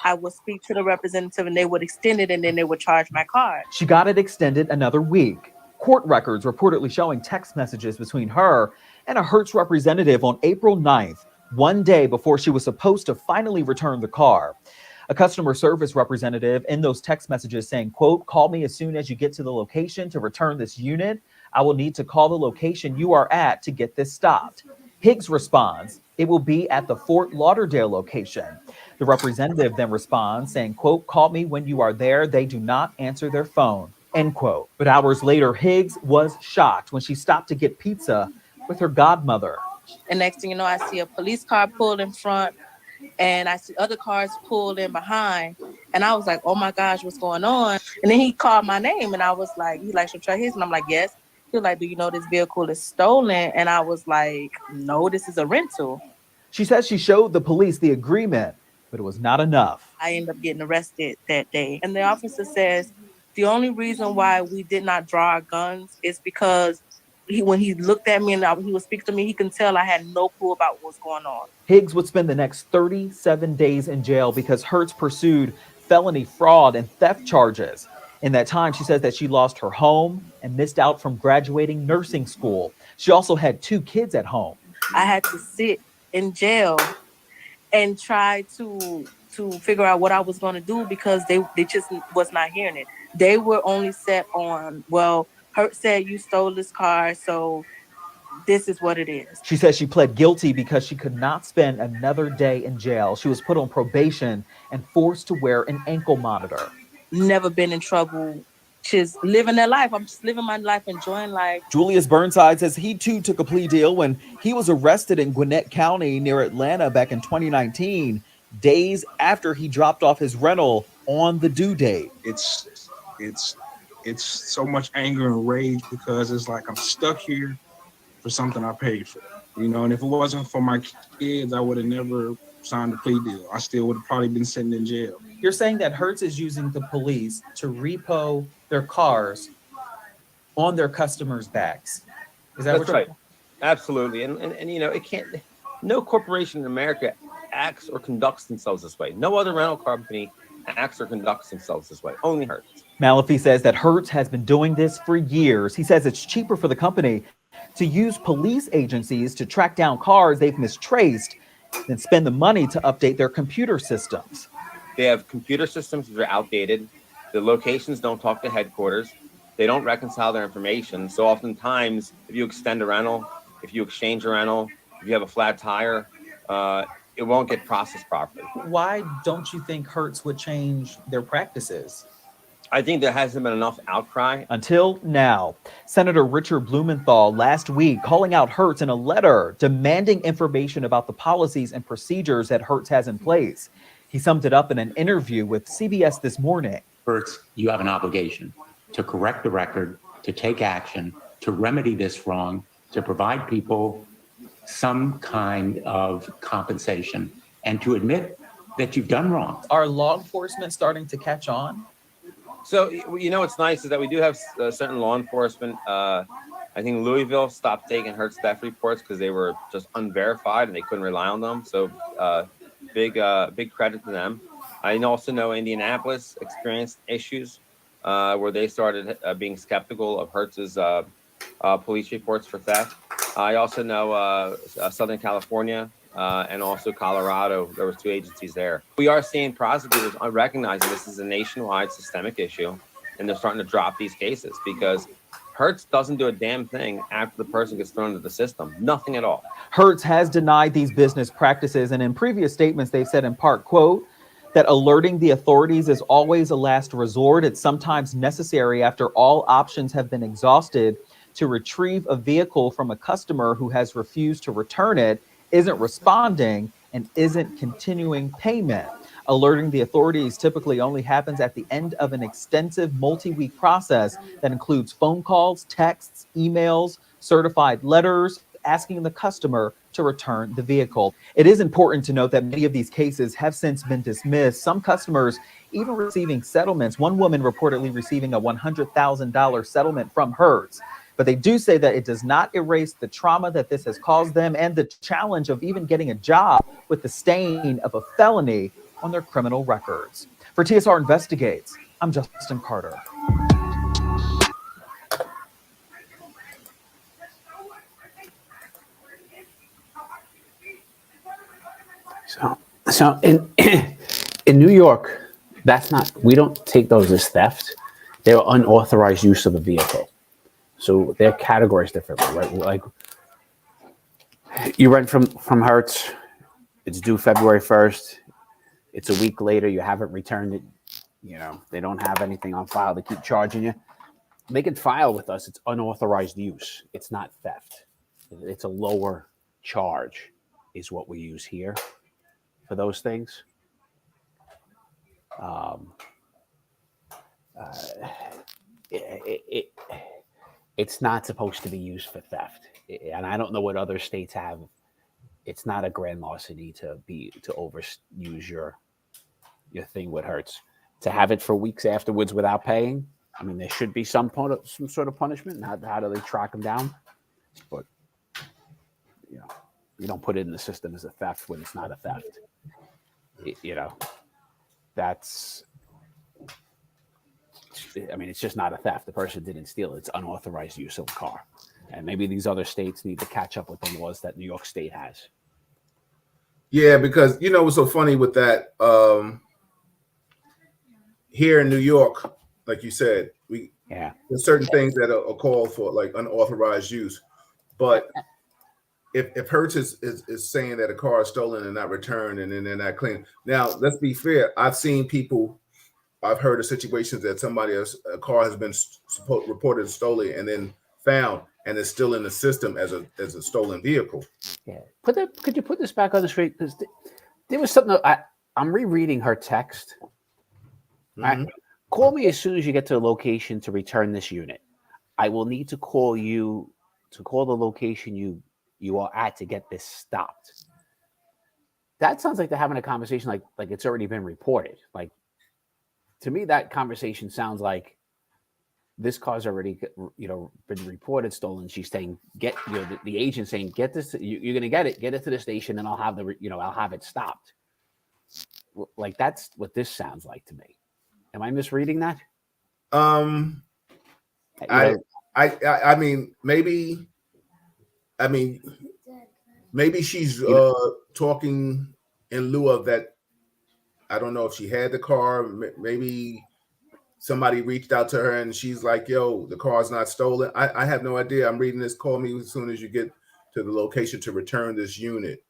I would speak to the representative and they would extend it, and then they would charge my card. She got it extended another week. Court records reportedly showing text messages between her and a Hertz representative on April 9th, one day before she was supposed to finally return the car. A customer service representative in those text messages saying, quote, "Call me as soon as you get to the location to return this unit. I will need to call the location you are at to get this stopped." Higgs responds, "It will be at the Fort Lauderdale location." The representative then responds saying, quote, "Call me when you are there. They do not answer their phone," end quote. But hours later, Higgs was shocked when she stopped to get pizza with her godmother. And next thing you know, I see a police car pulled in front, and I see other cars pulled in behind. And I was like, oh my gosh, what's going on? And then he called my name, and I was like, he's like, "Should try his?" And I'm like, "Yes." He was like, "Do you know this vehicle is stolen?" And I was like, "No, this is a rental." She says she showed the police the agreement, but it was not enough. I ended up getting arrested that day. And the officer says, the only reason why we did not draw our guns is because when he looked at me and he would speak to me, he can tell I had no clue about what was going on. Higgs would spend the next 37 days in jail because Hertz pursued felony fraud and theft charges. In that time, she says that she lost her home and missed out from graduating nursing school. She also had 2 kids at home. I had to sit in jail and try to figure out what I was going to do because they just was not hearing it. They were only set on, well, Hertz said you stole this car, so this is what it is. She says she pled guilty because she could not spend another day in jail. She was put on probation and forced to wear an ankle monitor. Never been in trouble. Just living their life. I'm just living my life, enjoying life. Julius Burnside says he too took a plea deal when he was arrested in Gwinnett County near Atlanta back in 2019, days after he dropped off his rental on the due date. It's so much anger and rage because it's like I'm stuck here for something I paid for, you know. And if it wasn't for my kids, I would have never signed a plea deal. I still would have probably been sitting in jail. You're saying that Hertz is using the police to repo their cars on their customers' backs. Is that That's right? Absolutely. And you know, it can't. No corporation in America acts or conducts themselves this way. No other rental company acts or conducts themselves this way. Only Hertz. Malafie says that Hertz has been doing this for years. He says it's cheaper for the company to use police agencies to track down cars they've mistraced than spend the money to update their computer systems. They have computer systems that are outdated. The locations don't talk to headquarters. They don't reconcile their information. So oftentimes, if you extend a rental, if you exchange a rental, if you have a flat tire, it won't get processed properly. Why don't you think Hertz would change their practices? I think there hasn't been enough outcry. Until now. Senator Richard Blumenthal last week calling out Hertz in a letter demanding information about the policies and procedures that Hertz has in place. He summed it up in an interview with CBS This Morning. Hertz, you have an obligation to correct the record, to take action, to remedy this wrong, to provide people some kind of compensation, and to admit that you've done wrong. Are law enforcement starting to catch on? So, you know, what's nice is that we do have certain law enforcement. I think Louisville stopped taking Hertz theft reports because they were just unverified and they couldn't rely on them. So big credit to them. I also know Indianapolis experienced issues where they started being skeptical of Hertz's police reports for theft. I also know Southern California and also Colorado. There was 2 agencies there. We are seeing prosecutors recognizing this is a nationwide systemic issue, and they're starting to drop these cases because Hertz doesn't do a damn thing after the person gets thrown into the system. Nothing at all. Hertz has denied these business practices, and in previous statements, they've said in part, quote, that alerting the authorities is always a last resort. It's sometimes necessary after all options have been exhausted to retrieve a vehicle from a customer who has refused to return it, isn't responding, and isn't continuing payment. Alerting the authorities typically only happens at the end of an extensive multi-week process that includes phone calls, texts, emails, certified letters, asking the customer to return the vehicle. It is important to note that many of these cases have since been dismissed. Some customers even receiving settlements. One woman reportedly receiving a $100,000 settlement from Hertz. But they do say that it does not erase the trauma that this has caused them and the challenge of even getting a job with the stain of a felony on their criminal records. For TSR Investigates, I'm Justin Carter. So in New York, we don't take those as theft. They're unauthorized use of a vehicle. So they're categorized differently, right? Like you rent from Hertz, it's due February 1st. It's a week later, you haven't returned it. You know, they don't have anything on file. They keep charging you. They can file with us. It's unauthorized use. It's not theft. It's a lower charge is what we use here for those things. It's not supposed to be used for theft. And I don't know what other states have. It's not a grand larceny to overuse your thing with Hertz. To have it for weeks afterwards without paying, I mean, there should be some sort of punishment. How do they track them down? But you know, you don't put it in the system as a theft when it's not a theft. It's just not a theft. The person didn't steal it. It's unauthorized use of a car. And maybe these other states need to catch up with the laws that New York State has. Yeah, because you know what's so funny with that? Here in New York, like you said, there's certain things that are called for like unauthorized use, but if Hertz is saying that a car is stolen and not returned, and then they're not clean. Now, let's be fair. I've heard of situations that a car has been reported stolen and then found, and it's still in the system as a stolen vehicle. Yeah. Could you put this back on the street? Because there was something. I'm rereading her text. Mm-hmm. Call me as soon as you get to the location to return this unit. I will need to call the location you are at to get this stopped. That sounds like they're having a conversation like it's already been reported. Like, to me, that conversation sounds like this car's already been reported stolen. She's saying the agent saying get this. You're gonna get it to the station, and I'll have it stopped. Like, that's what this sounds like to me. Am I misreading that? I mean, maybe she's talking in lieu of that. I don't know if she had the car. Maybe somebody reached out to her and she's like, yo, the car's not stolen. I have no idea. I'm reading this. Call me as soon as you get to the location to return this unit.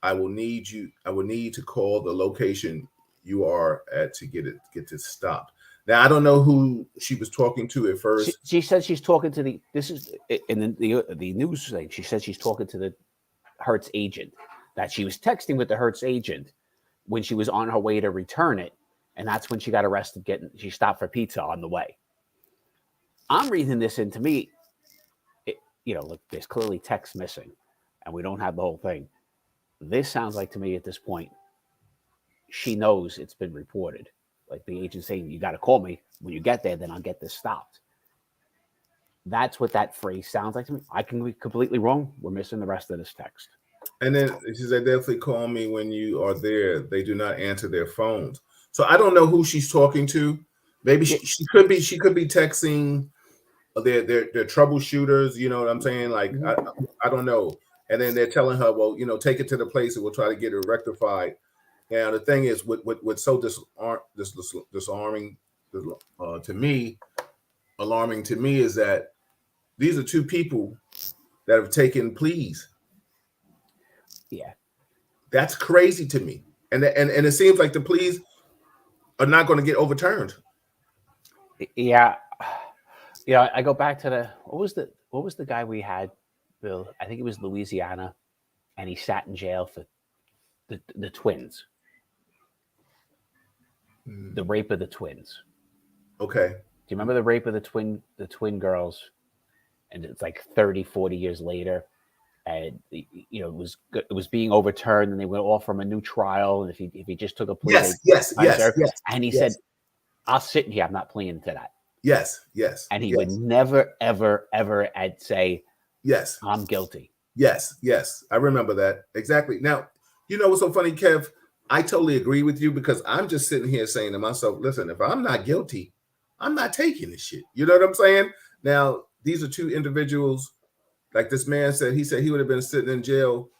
I will need to call the location you are at to get this stopped. Now, I don't know who she was talking to at first. She said she's talking to this is in the news thing. She said she's talking to the Hertz agent, that she was texting with the Hertz agent when she was on her way to return it. And that's when she got arrested. She stopped for pizza on the way. I'm reading this into me. Look, there's clearly text missing and we don't have the whole thing. This sounds like to me at this point, she knows it's been reported. Like the agent saying, you got to call me when you get there, then I'll get this stopped. That's what that phrase sounds like to me. I can be completely wrong. We're missing the rest of this text. And then she said, definitely call me when you are there. They do not answer their phones. So I don't know who she's talking to. Maybe she could be texting their troubleshooters. You know what I'm saying? Like, I don't know. And then they're telling her, well, take it to the place and we'll try to get it rectified. Now, the thing is, what's so disarming to me, alarming to me, is that these are two people that have taken pleas. Yeah, that's crazy to me, and it seems like the pleas are not going to get overturned. Yeah, I go back to what was the guy we had, Bill? I think it was Louisiana, and he sat in jail for the twins. The rape of the twins. Okay. Do you remember the rape of the twin girls? And it's like 30, 40 years later, and it was being overturned, and they went off from a new trial. And if he just took a plea, yes. And he said, "I'll sit here. I'm not pleading to that." Yes. And he would never, ever, ever say, "Yes, I'm guilty." Yes. I remember that exactly. Now, what's so funny, Kev? I totally agree with you, because I'm just sitting here saying to myself, listen, if I'm not guilty, I'm not taking this shit. You know what I'm saying? Now, these are two individuals, like this man said. He said he would have been sitting in jail,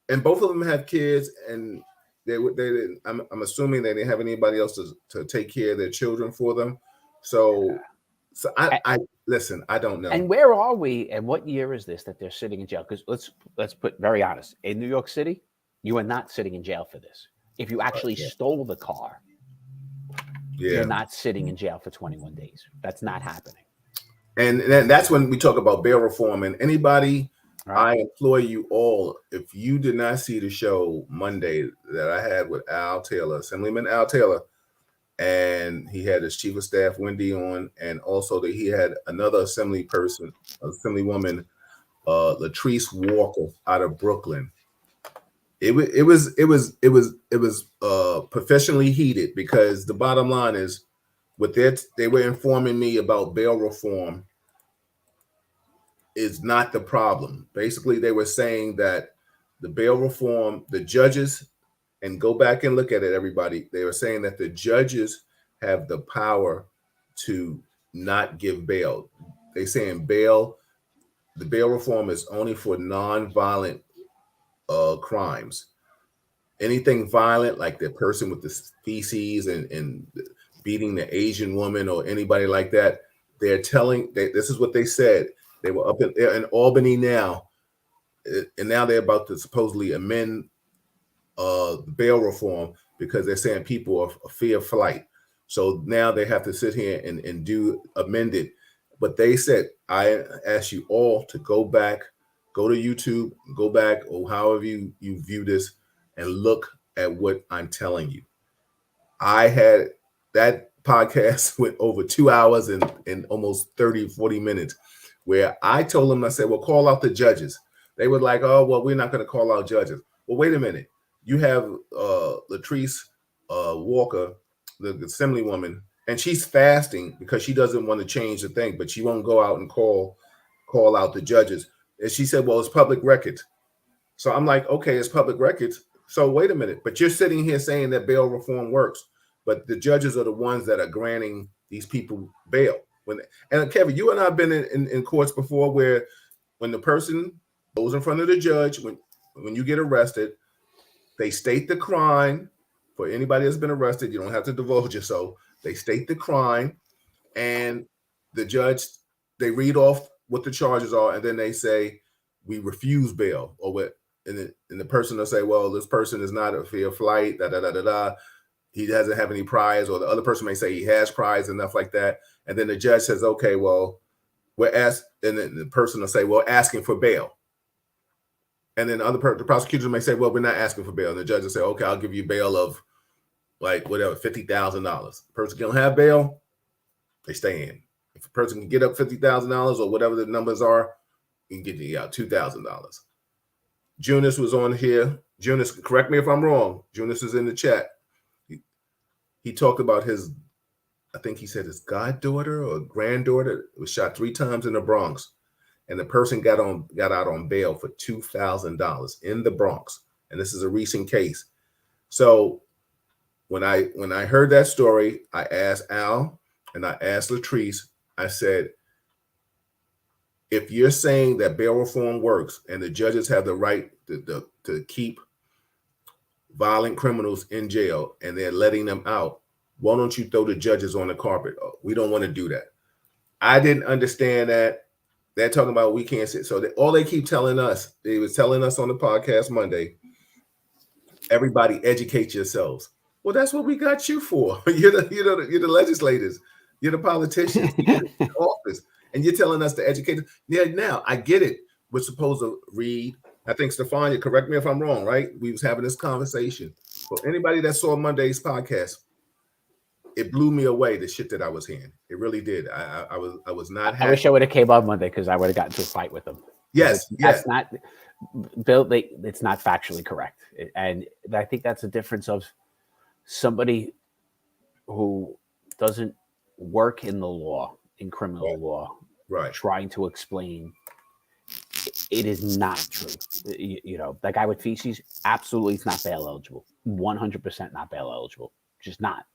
and both of them have kids, and I'm assuming they didn't have anybody else to take care of their children for them. So I listen, I don't know. And where are we, and what year is this that they're sitting in jail? Because let's put very honest. In New York City, you are not sitting in jail for this. If you actually stole the car, you're not sitting in jail for 21 days. That's not happening. And that's when we talk about bail reform. And anybody, I implore you all, if you did not see the show Monday that I had with Assemblyman Al Taylor, and he had his chief of staff, Wendy, on, and also that he had another Assemblywoman, Latrice Walker out of Brooklyn. It was professionally heated, because the bottom line is, they were informing me about bail reform is not the problem. Basically, they were saying that the bail reform, the judges, and go back and look at it, everybody. They were saying that the judges have the power to not give bail. They're saying the bail reform is only for non-violent crimes. Anything violent, like the person with the feces and beating the Asian woman or anybody like that, this is what they said. They were up in Albany now. and now they're about to supposedly amend bail reform because they're saying people are fear of flight. So now they have to sit here and do amend it. But they said, I ask you all to go back, go to YouTube, go back, or however you view this, and look at what I'm telling you. I had that podcast with over 2 hours and almost 30, 40 minutes where I told them, I said, well, call out the judges. They were like, oh, well, we're not going to call out judges. Well, wait a minute. You have Latrice Walker, the assemblywoman, and she's fasting because she doesn't want to change the thing, but she won't go out and call out the judges. And she said, well, it's public records. So I'm like, okay, it's public records. So wait a minute. But you're sitting here saying that bail reform works, but the judges are the ones that are granting these people bail. And Kevin, you and I have been in courts before where when the person goes in front of the judge, when you get arrested, they state the crime. For anybody that's been arrested, you don't have to divulge yourself. They state the crime, and the judge, they read off what the charges are, and then they say, we refuse bail, or what, and the person will say, well, this person is not a fear of flight, he doesn't have any priors, or the other person may say he has priors and stuff like that. And then the judge says, okay, well, we're asked, and then the person will say, well, asking for bail. And then the prosecutor may say, well, we're not asking for bail. And the judge will say, okay, I'll give you bail of like whatever, $50,000. Person can't have bail, they stay in. If a person can get up $50,000 or whatever the numbers are, you can get you out $2,000. Junis was on here. Junis, correct me if I'm wrong. Junis is in the chat. He talked about I think he said his goddaughter or granddaughter was shot 3 times in the Bronx. And the person got out on bail for $2,000 in the Bronx. And this is a recent case. So when I heard that story, I asked Al and I asked Latrice, I said, if you're saying that bail reform works and the judges have the right to keep violent criminals in jail and they're letting them out, why don't you throw the judges on the carpet? Oh, we don't want to do that. I didn't understand that. They're talking about we can't sit. So all they keep telling us, they was telling us on the podcast Monday, everybody educate yourselves. Well, that's what we got you for. You're the legislators. You're the politicians. You're in office. And you're telling us to educate. Yeah, now I get it. We're supposed to read. I think Stefania, correct me if I'm wrong, right? We was having this conversation. For anybody that saw Monday's podcast, it blew me away, the shit that I was hearing. It really did. I was not happy. I wish I would have came on Monday because I would have gotten into a fight with them. Yes. That's not, Bill, it's not factually correct. And I think that's a difference of somebody who doesn't work in the law, in criminal law, right, trying to explain it is not true. You know, that guy with feces, absolutely it's not bail eligible. 100% not bail eligible. Just not.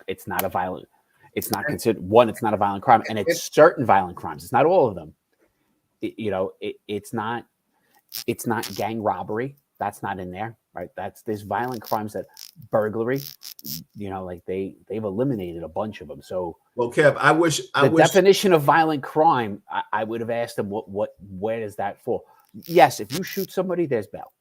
It's not a violent. It's not considered one. It's not a violent crime, and it's certain violent crimes. It's not all of them. It's not gang robbery. That's not in there, right? There's violent crimes that burglary. You know, like they've eliminated a bunch of them. So, well, Kev, I wish definition of violent crime. I would have asked them where does that fall? Yes, if you shoot somebody, there's bail.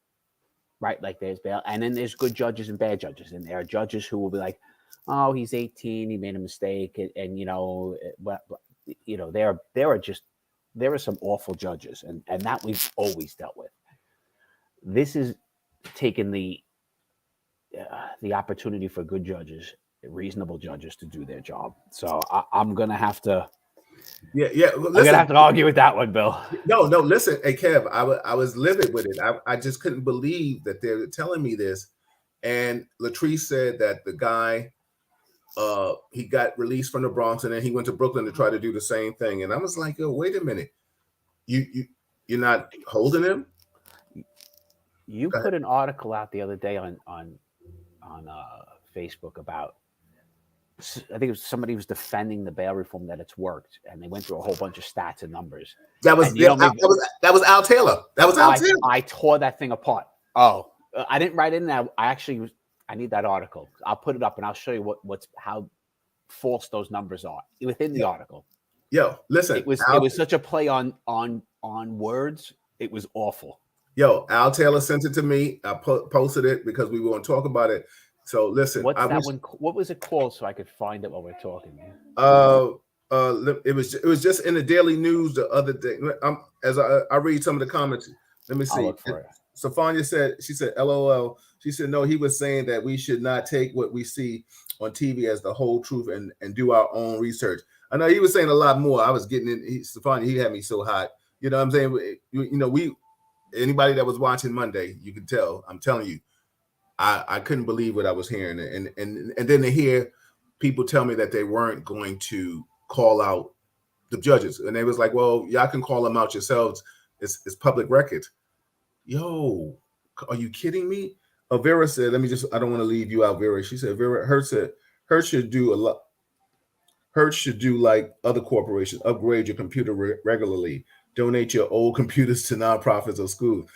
Right, like there's bail, and then there's good judges and bad judges, and there are judges who will be like, "Oh, he's 18, he made a mistake," and there are some awful judges, and that we've always dealt with. This is taking the opportunity for good judges, reasonable judges, to do their job. So I'm gonna have to. Yeah. Listen, I'm gonna have to argue with that one, Bill. No. Listen, hey Kev, I was livid with it. I just couldn't believe that they're telling me this. And Latrice said that the guy, he got released from the Bronx, and then he went to Brooklyn to try to do the same thing. And I was like, yo, wait a minute, you're not holding him. You put an article out the other day on Facebook about. I think it was somebody was defending the bail reform that it's worked, and they went through a whole bunch of stats and numbers. That was Al Taylor. I tore that thing apart. Oh, I didn't write in that. I need that article. I'll put it up and I'll show you how false those numbers are within the article. Yo, listen, it was such a play on words. It was awful. Yo, Al Taylor sent it to me. I posted it because we were going to talk about it. So listen, What's I that wish. one? What was it called so I could find it while we're talking? It was just in the Daily News the other day. As I read some of the comments. Let me I'll see. look for it. Sophania said, she said, LOL. She said, no, he was saying that we should not take what we see on TV as the whole truth and do our own research. I know he was saying a lot more. I was getting in. Sophania, he had me so hot. You know what I'm saying? You know, anybody that was watching Monday, you could tell. I'm telling you, I couldn't believe what I was hearing. And then to hear people tell me that they weren't going to call out the judges. And they was like, well, y'all can call them out yourselves. It's public record. Yo, are you kidding me? Vera said, I don't want to leave you out, Vera. She said, Hertz should do a lot. Hertz should do like other corporations, upgrade your computer regularly, donate your old computers to nonprofits or schools.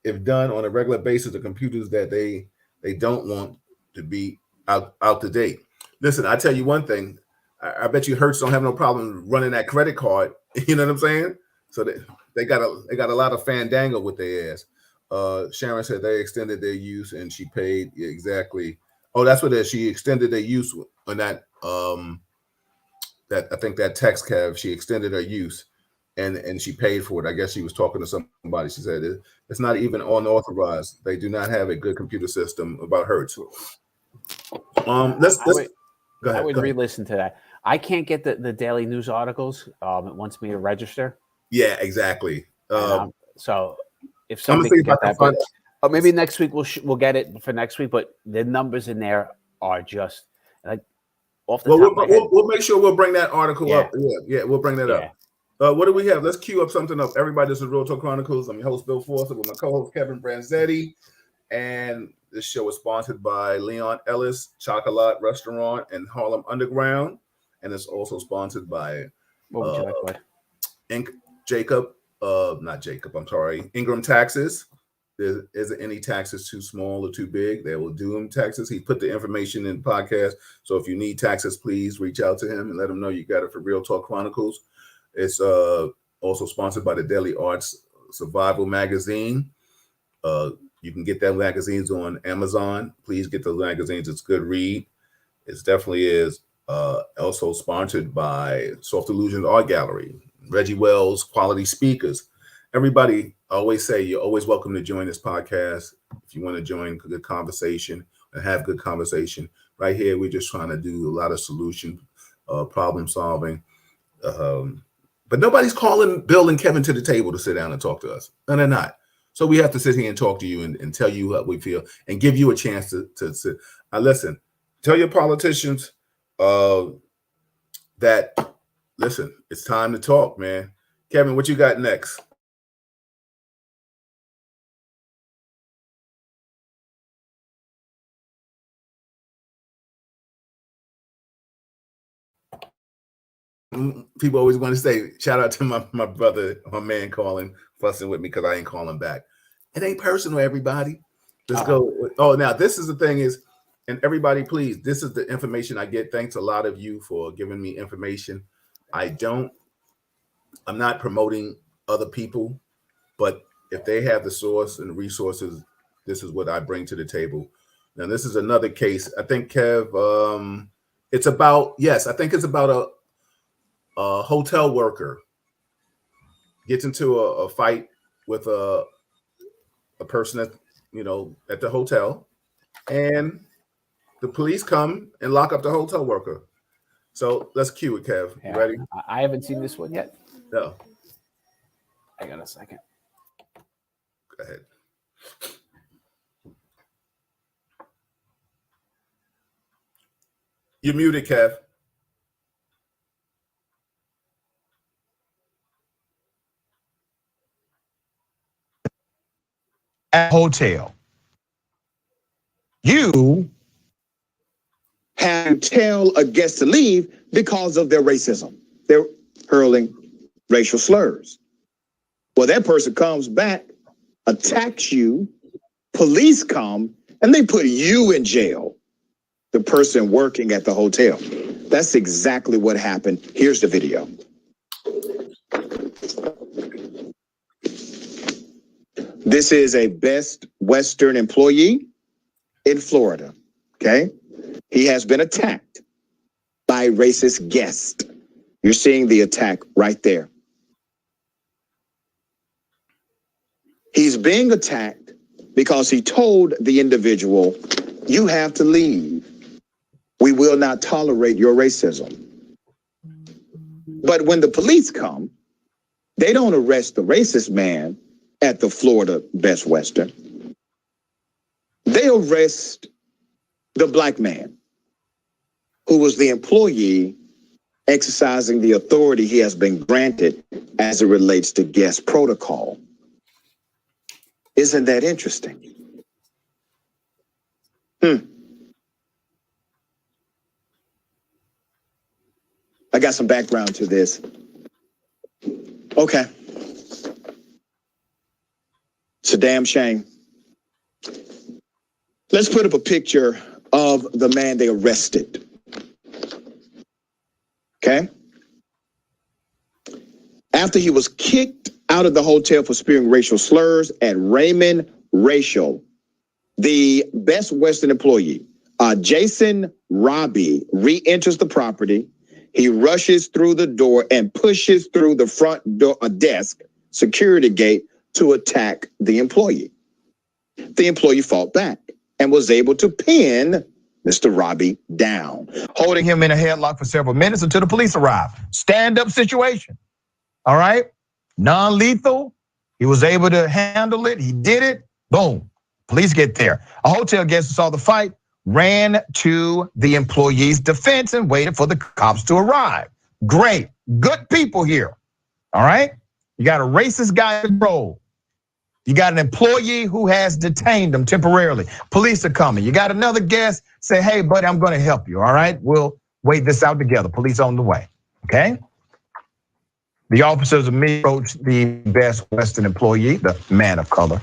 If done on a regular basis, the computers that they don't want to be out to date. Listen, I tell you one thing. I bet you Hertz don't have no problem running that credit card. You know what I'm saying? So they got a lot of fandango with their ass. Sharon said they extended their use and she paid exactly. Oh, that's what it is. She extended their use on that. That I think that text, Kev. She extended her use, and she paid for it. I guess she was talking to somebody. She said it's not even unauthorized. They do not have a good computer system about Hertz. Let's go ahead. I would re-listen to that. I can't get the Daily News articles. It wants me to register. Yeah, exactly. So if somebody can get that, but maybe next week we'll get it for next week. But the numbers in there are just like off the top of my head. We'll make sure we'll bring that article up. Yeah, we'll bring that up. What do we have? Let's cue up something up. Everybody, this is Real Talk Chronicles. I'm your host, Bill Forster, with my co-host, Kevin Branzetti. And this show is sponsored by Leon Ellis Chocolate Restaurant and Harlem Underground. And it's also sponsored by what would you like, bud? Ingram Taxes. There isn't any taxes too small or too big. They will do them taxes. He put the information in the podcast. So if you need taxes, please reach out to him and let him know you got it for Real Talk Chronicles. It's also sponsored by the Daily Arts Survival Magazine. You can get that magazines on Amazon. Please get those magazines. It's a good read. It definitely is. Also sponsored by Soft Illusions Art Gallery, Reggie Wells, Quality Speakers. Everybody, I always say you're always welcome to join this podcast. If you want to join good conversation and have good conversation, right here, we're just trying to do a lot of solution, problem solving. But nobody's calling Bill and Kevin to the table to sit down and talk to us. No, they're not. So we have to sit here and talk to you and tell you what we feel and give you a chance to sit. Listen, tell your politicians that, listen, it's time to talk, man. Kevin, what you got next? People always want to say, shout out to my brother, my man calling, fussing with me because I ain't calling back. It ain't personal, everybody. Let's go. Oh, now this is the thing is, and everybody, please, this is the information I get. Thanks a lot of you for giving me information. I'm not promoting other people, but if they have the source and the resources, this is what I bring to the table. Now, this is another case. I think, Kev, it's about a hotel worker gets into a fight with a person at the hotel, and the police come and lock up the hotel worker. So let's cue it, Kev. You ready? I haven't seen this one yet. No. Hang on a second. Go ahead. You're muted, Kev. At hotel, you have to tell a guest to leave because of their racism. They're hurling racial slurs. Well, that person comes back, attacks you, police come, and they put you in jail, the person working at the hotel. That's exactly what happened. Here's the video. This is a Best Western employee in Florida, okay? He has been attacked by a racist guest. You're seeing the attack right there. He's being attacked because he told the individual, you have to leave. We will not tolerate your racism. But when the police come, they don't arrest the racist man at the Florida Best Western. They arrest the black man who was the employee exercising the authority he has been granted as it relates to guest protocol. Isn't that interesting? I got some background to this. Okay. It's a damn shame. Let's put up a picture of the man they arrested. Okay? After he was kicked out of the hotel for spewing racial slurs at Raymond Racial, the Best Western employee, Jason Robbie, re-enters the property. He rushes through the door and pushes through the front door, desk, security gate to attack the employee. The employee fought back and was able to pin Mr. Robbie down, holding him in a headlock for several minutes until the police arrived. Stand-up situation, all right? Non-lethal. He was able to handle it. He did it. Boom. Police get there. A hotel guest who saw the fight ran to the employee's defense and waited for the cops to arrive. Great. Good people here, all right? You got a racist guy in control. You got an employee who has detained them temporarily. Police are coming. You got another guest, say, hey, buddy, I'm gonna help you, all right? We'll wait this out together. Police on the way, okay? The officers immediately approached the Best Western employee, the man of color,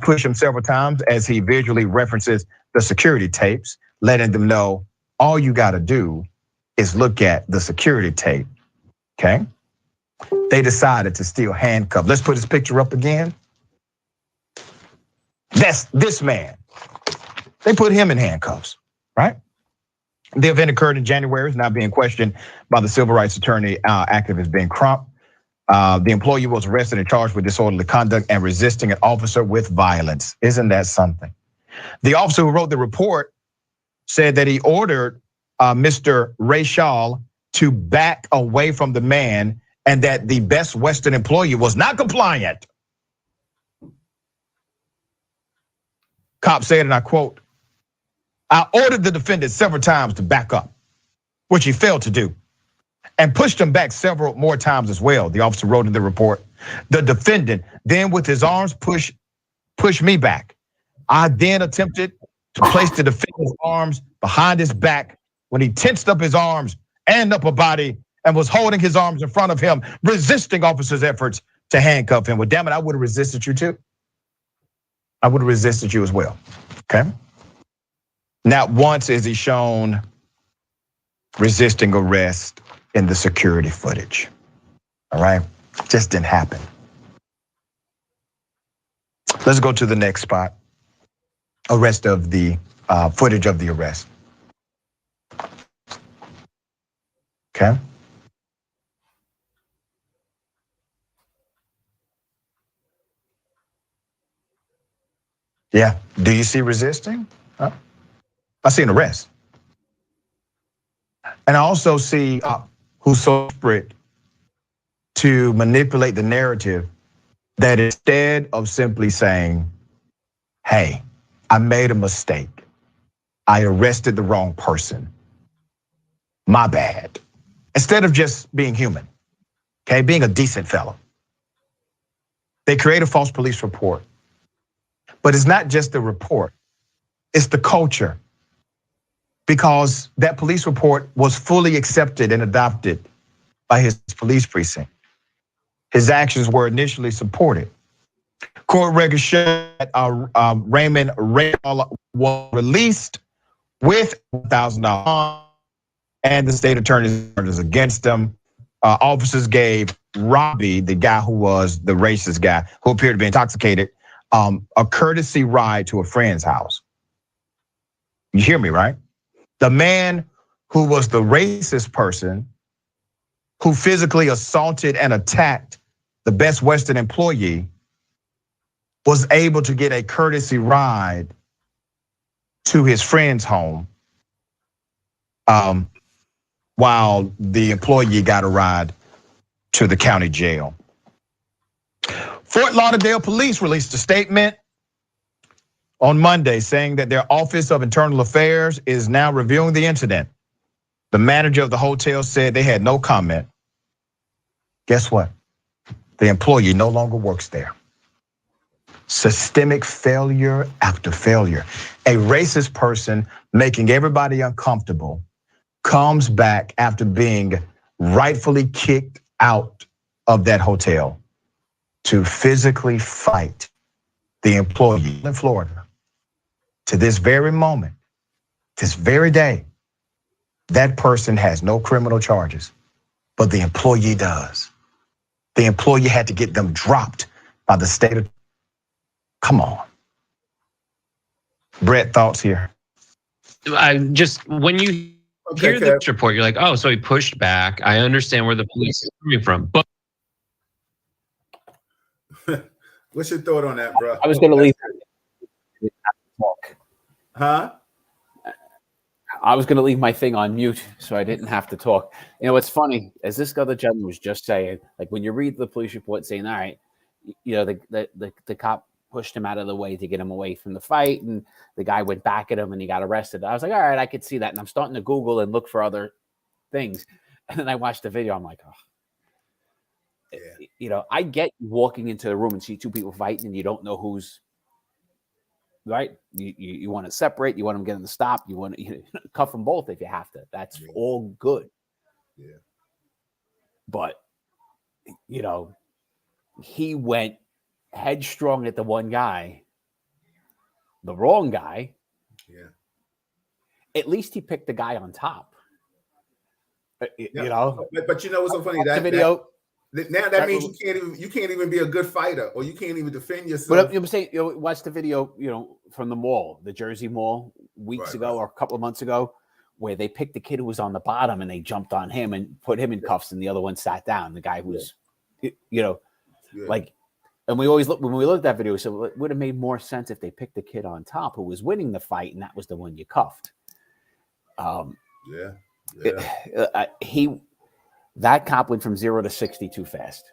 push him several times as he visually references the security tapes, letting them know all you gotta do is look at the security tape, okay? They decided to steal handcuffs. Let's put his picture up again. That's this man. They put him in handcuffs, right? The event occurred in January, is now being questioned by the civil rights attorney activist Ben Crump. The employee was arrested and charged with disorderly conduct and resisting an officer with violence. Isn't that something? The officer who wrote the report said that he ordered Mr. Rayshall to back away from the man and that the Best Western employee was not compliant. Cop said, and I quote, I ordered the defendant several times to back up, which he failed to do, and pushed him back several more times as well, the officer wrote in the report. The defendant then with his arms pushed me back. I then attempted to place the defendant's arms behind his back when he tensed up his arms and upper body and was holding his arms in front of him, resisting officers' efforts to handcuff him. Well, damn it, I would have resisted you too. I would have resisted you as well, okay? Not once is he shown resisting arrest in the security footage, all right? Just didn't happen. Let's go to the next spot. Arrest of the footage of the arrest. Okay. Yeah, do you see resisting? Huh? I see an arrest. And I also see who's so desperate to manipulate the narrative that instead of simply saying, hey, I made a mistake. I arrested the wrong person. My bad. Instead of just being human, okay, being a decent fellow. They create a false police report. But it's not just the report, it's the culture. Because that police report was fully accepted and adopted by his police precinct. His actions were initially supported. Court records show that Raymond Rayshall was released with $1,000 and the state attorney's charges against him. Officers gave Robbie, the guy who was the racist guy who appeared to be intoxicated, a courtesy ride to a friend's house. You hear me, right? The man who was the racist person who physically assaulted and attacked the Best Western employee was able to get a courtesy ride to his friend's home while the employee got a ride to the county jail. Fort Lauderdale police released a statement on Monday saying that their Office of Internal Affairs is now reviewing the incident. The manager of the hotel said they had no comment. Guess what? The employee no longer works there. Systemic failure after failure. A racist person making everybody uncomfortable comes back after being rightfully kicked out of that hotel to physically fight the employee in Florida. To this very moment, this very day, that person has no criminal charges, but the employee does. The employee had to get them dropped by the state of, come on. Brett, thoughts here? I just, when you hear this report, you're like, oh, so he pushed back. I understand where the police is coming from, but. What's your thought on that, bro? I was going to leave. Huh? I was going to leave my thing on mute so I didn't have to talk. You know, what's funny, as this other gentleman was just saying, like when you read the police report saying, all right, you know, the cop pushed him out of the way to get him away from the fight, and the guy went back at him and he got arrested. I was like, all right, I could see that. And I'm starting to Google and look for other things. And then I watched the video. I'm like, oh. Yeah. You know, I get walking into the room and see two people fighting and you don't know who's right. You want to separate. You want them getting the stop. You want to cuff them both if you have to. That's all good. Yeah. But, you know, he went headstrong at the one guy, the wrong guy. Yeah. At least he picked the guy on top. You know. But you know what's so funny? That video. Now that means you can't even be a good fighter, or you can't even defend yourself. But I'm saying, you know, watch the video, you know, from the mall, the Jersey Mall, weeks ago or a couple of months ago, where they picked the kid who was on the bottom and they jumped on him and put him in cuffs, and the other one sat down. The guy who was, you know, like, and we always look when we looked at that video, so it would have made more sense if they picked the kid on top who was winning the fight, and that was the one you cuffed. That cop went from 0 to 60 too fast.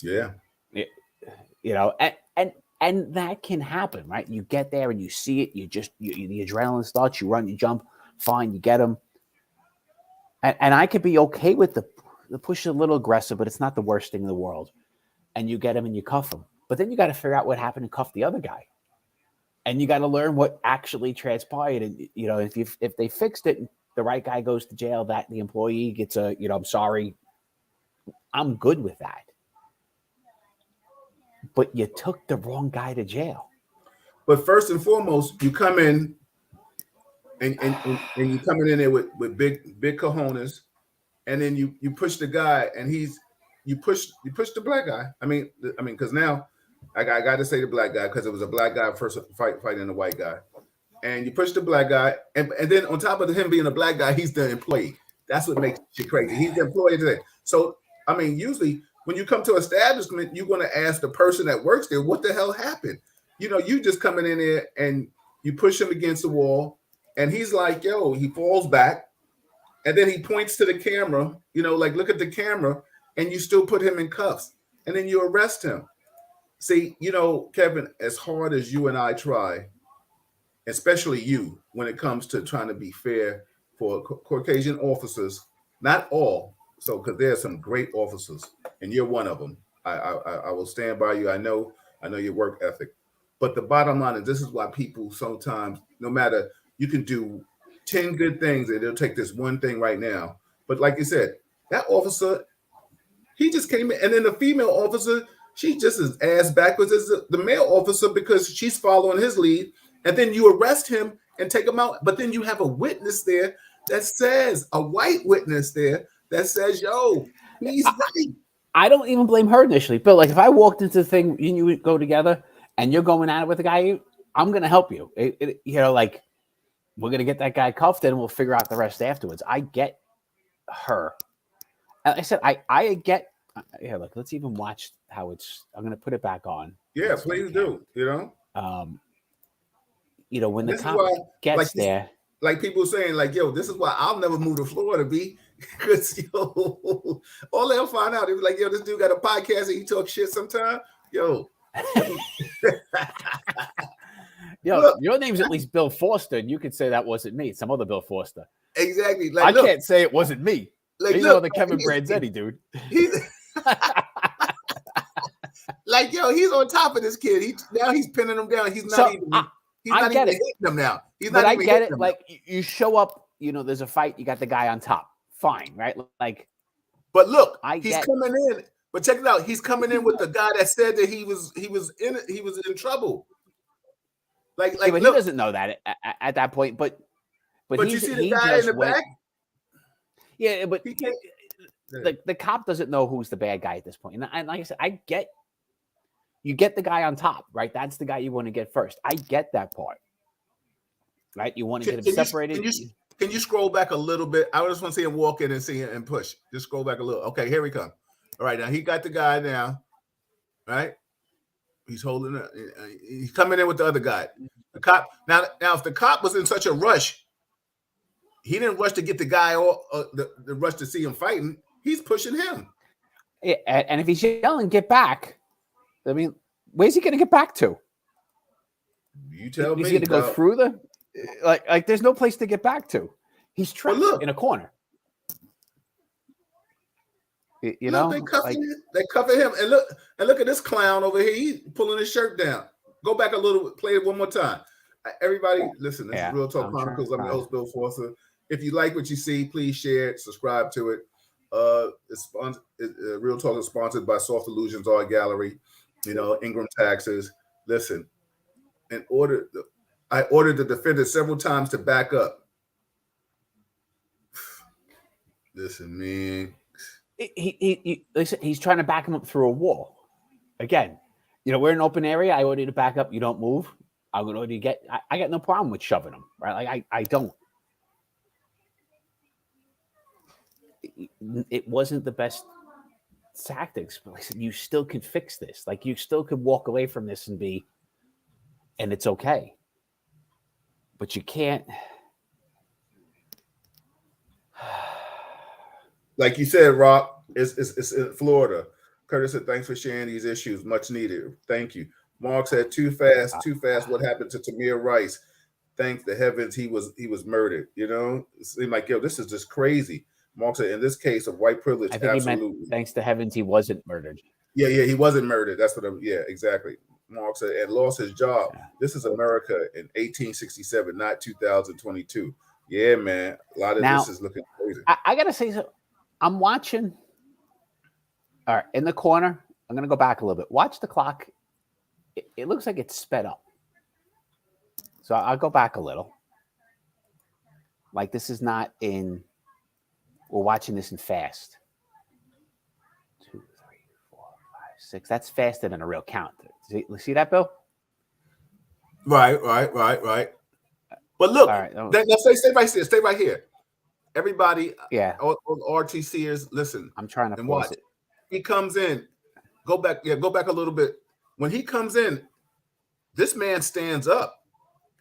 Yeah. You know, and that can happen, right? You get there and you see it. The adrenaline starts. You run, you jump. Fine, you get him. And I could be okay with the push is a little aggressive, but it's not the worst thing in the world. And you get him and you cuff him. But then you got to figure out what happened and cuff the other guy. And you got to learn what actually transpired. And, you know, if they fixed it, the right guy goes to jail, that the employee gets a, you know, I'm sorry. I'm good with that. But you took the wrong guy to jail. But first and foremost, you come in and you coming in there with big cojones, and then you push the guy, and you push the black guy. I mean, because now I got to say the black guy because it was a black guy first fighting a white guy. And you push the black guy, and then on top of him being a black guy, he's the employee. That's what makes it crazy. He's the employee today. So, I mean, usually when you come to establishment, you're going to ask the person that works there, what the hell happened? You know, you just coming in there and you push him against the wall, and he's like, yo, he falls back, and then he points to the camera, you know, like, look at the camera, and you still put him in cuffs, and then you arrest him. See, you know, Kevin, as hard as you and I try, especially you, when it comes to trying to be fair for Caucasian officers, not all, so because there are some great officers, and you're one of them. I will stand by you. I know your work ethic, but the bottom line is this is why people sometimes, no matter, you can do 10 good things and they'll take this one thing right now. But like you said, that officer, he just came in, and then the female officer, she just as ass backwards as the male officer because she's following his lead. And then you arrest him and take him out. But then you have a witness there that says, a white witness there that says, yo, he's right. I don't even blame her initially, Bill. Like if I walked into the thing and you would go together and you're going at it with a guy, I'm gonna help you. Like we're gonna get that guy cuffed and we'll figure out the rest afterwards. I get her. And I said I get. Yeah, look. Let's even watch how it's. I'm gonna put it back on. Yeah, please do. When the This is cop why, gets there, like people saying, like, yo, this is why I'll never move to Florida, B. Because all they'll find out, they'll be like, yo, this dude got a podcast and he talks shit sometime. Yo. Look, your name's at least Bill Foster, and you could say that wasn't me. It's some other Bill Foster. Exactly. Like, I can't say it wasn't me. Like, you know the Kevin Branzetti dude. Like, yo, he's on top of this kid. Now he's pinning him down. He's not even hitting him now. I get it. Like you show up, there's a fight, you got the guy on top. Fine, right? Like, but look, he's coming in. But check it out. He's coming in with the guy that said that he was in trouble. Like, but look, he doesn't know that at that point. But you see the guy in the back. Yeah, but the cop doesn't know who's the bad guy at this point. And like I said, you get the guy on top, right? That's the guy you want to get first. I get that part, right? You want to get him separated. Can you scroll back a little bit? I just want to see him walk in and see him and push. Just scroll back a little. Okay, here we come. All right, now he got the guy now, right? He's holding it. He's coming in with the other guy. The cop. Now, if the cop was in such a rush, he didn't rush to get the guy or the rush to see him fighting. He's pushing him. Yeah, and if he's yelling, "Get back!" I mean, where's he going to get back to? You tell me. He's going to go through the like. There's no place to get back to. He's trapped in a corner. They cuffing him, and look at this clown over here. He's pulling his shirt down. Go back a little. Play it one more time. Everybody, listen. This is Real Talk Chronicles. I'm your host, Bill Foster. If you like what you see, please share it, subscribe to it. Real Talk is sponsored by Soft Illusions Art Gallery. Ingram Taxes. Listen, I ordered the defendant several times to back up. Listen, man. He's trying to back him up through a wall. Again, we're in an open area. I order you to back up. You don't move. I'm going to order you to I got no problem with shoving him, right? Like I don't. It wasn't the best tactics, but like I said, you still can fix this. Like you still could walk away from this and it's okay. But you can't. Like you said, Rock, it's in Florida. Curtis said, thanks for sharing these issues. Much needed. Thank you. Mark said, too fast. What happened to Tamir Rice? Thank the heavens he was murdered. It seemed like, yo, this is just crazy. Mark said, in this case of white privilege, I think absolutely. He meant, thanks to heavens he wasn't murdered. Yeah, he wasn't murdered. That's what exactly. Mark said, and lost his job. Yeah. This is America in 1867, not 2022. Yeah, man. A lot of this is looking crazy. I got to say, so I'm watching. All right, in the corner, I'm going to go back a little bit. Watch the clock. It looks like it's sped up. So I'll go back a little. Like this is not in, we're watching this in fast. 2, 3, 4, 5, 6. That's faster than a real count. See that, Bill? Right. But look, right, stay right here. Everybody, all RTCers, listen. I'm trying to and watch. He comes in. Go back a little bit. When he comes in, this man stands up.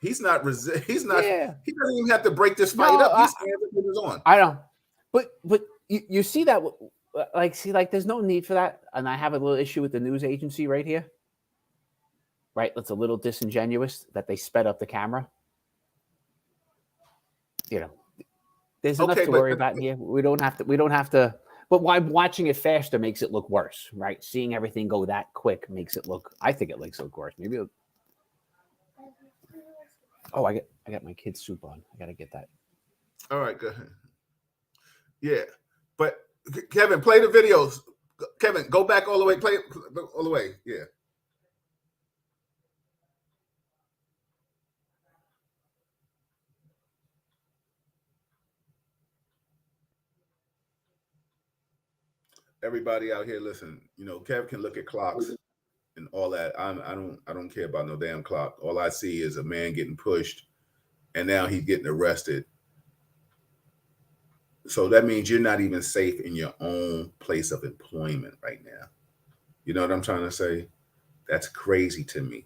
He's not. He's not. Yeah. He doesn't even have to break this fight up. He stands up with his on. I know, but you see that, there's no need for that. And I have a little issue with the news agency right here. Right, that's a little disingenuous that they sped up the camera. There's enough to worry about here. We don't have to. But why watching it faster makes it look worse, right? Seeing everything go that quick makes it look. I think it makes it look worse. Maybe. I got my kids' soup on. I gotta get that. All right, go ahead. Yeah, but Kevin, play the videos. Kevin, go back all the way. Play it all the way. Yeah. everybody out here, listen. Kev can look at clocks and all that. I don't care about no damn clock. All I see is a man getting pushed, and now he's getting arrested. So that means you're not even safe in your own place of employment right now. You know what I'm trying to say? That's crazy to me.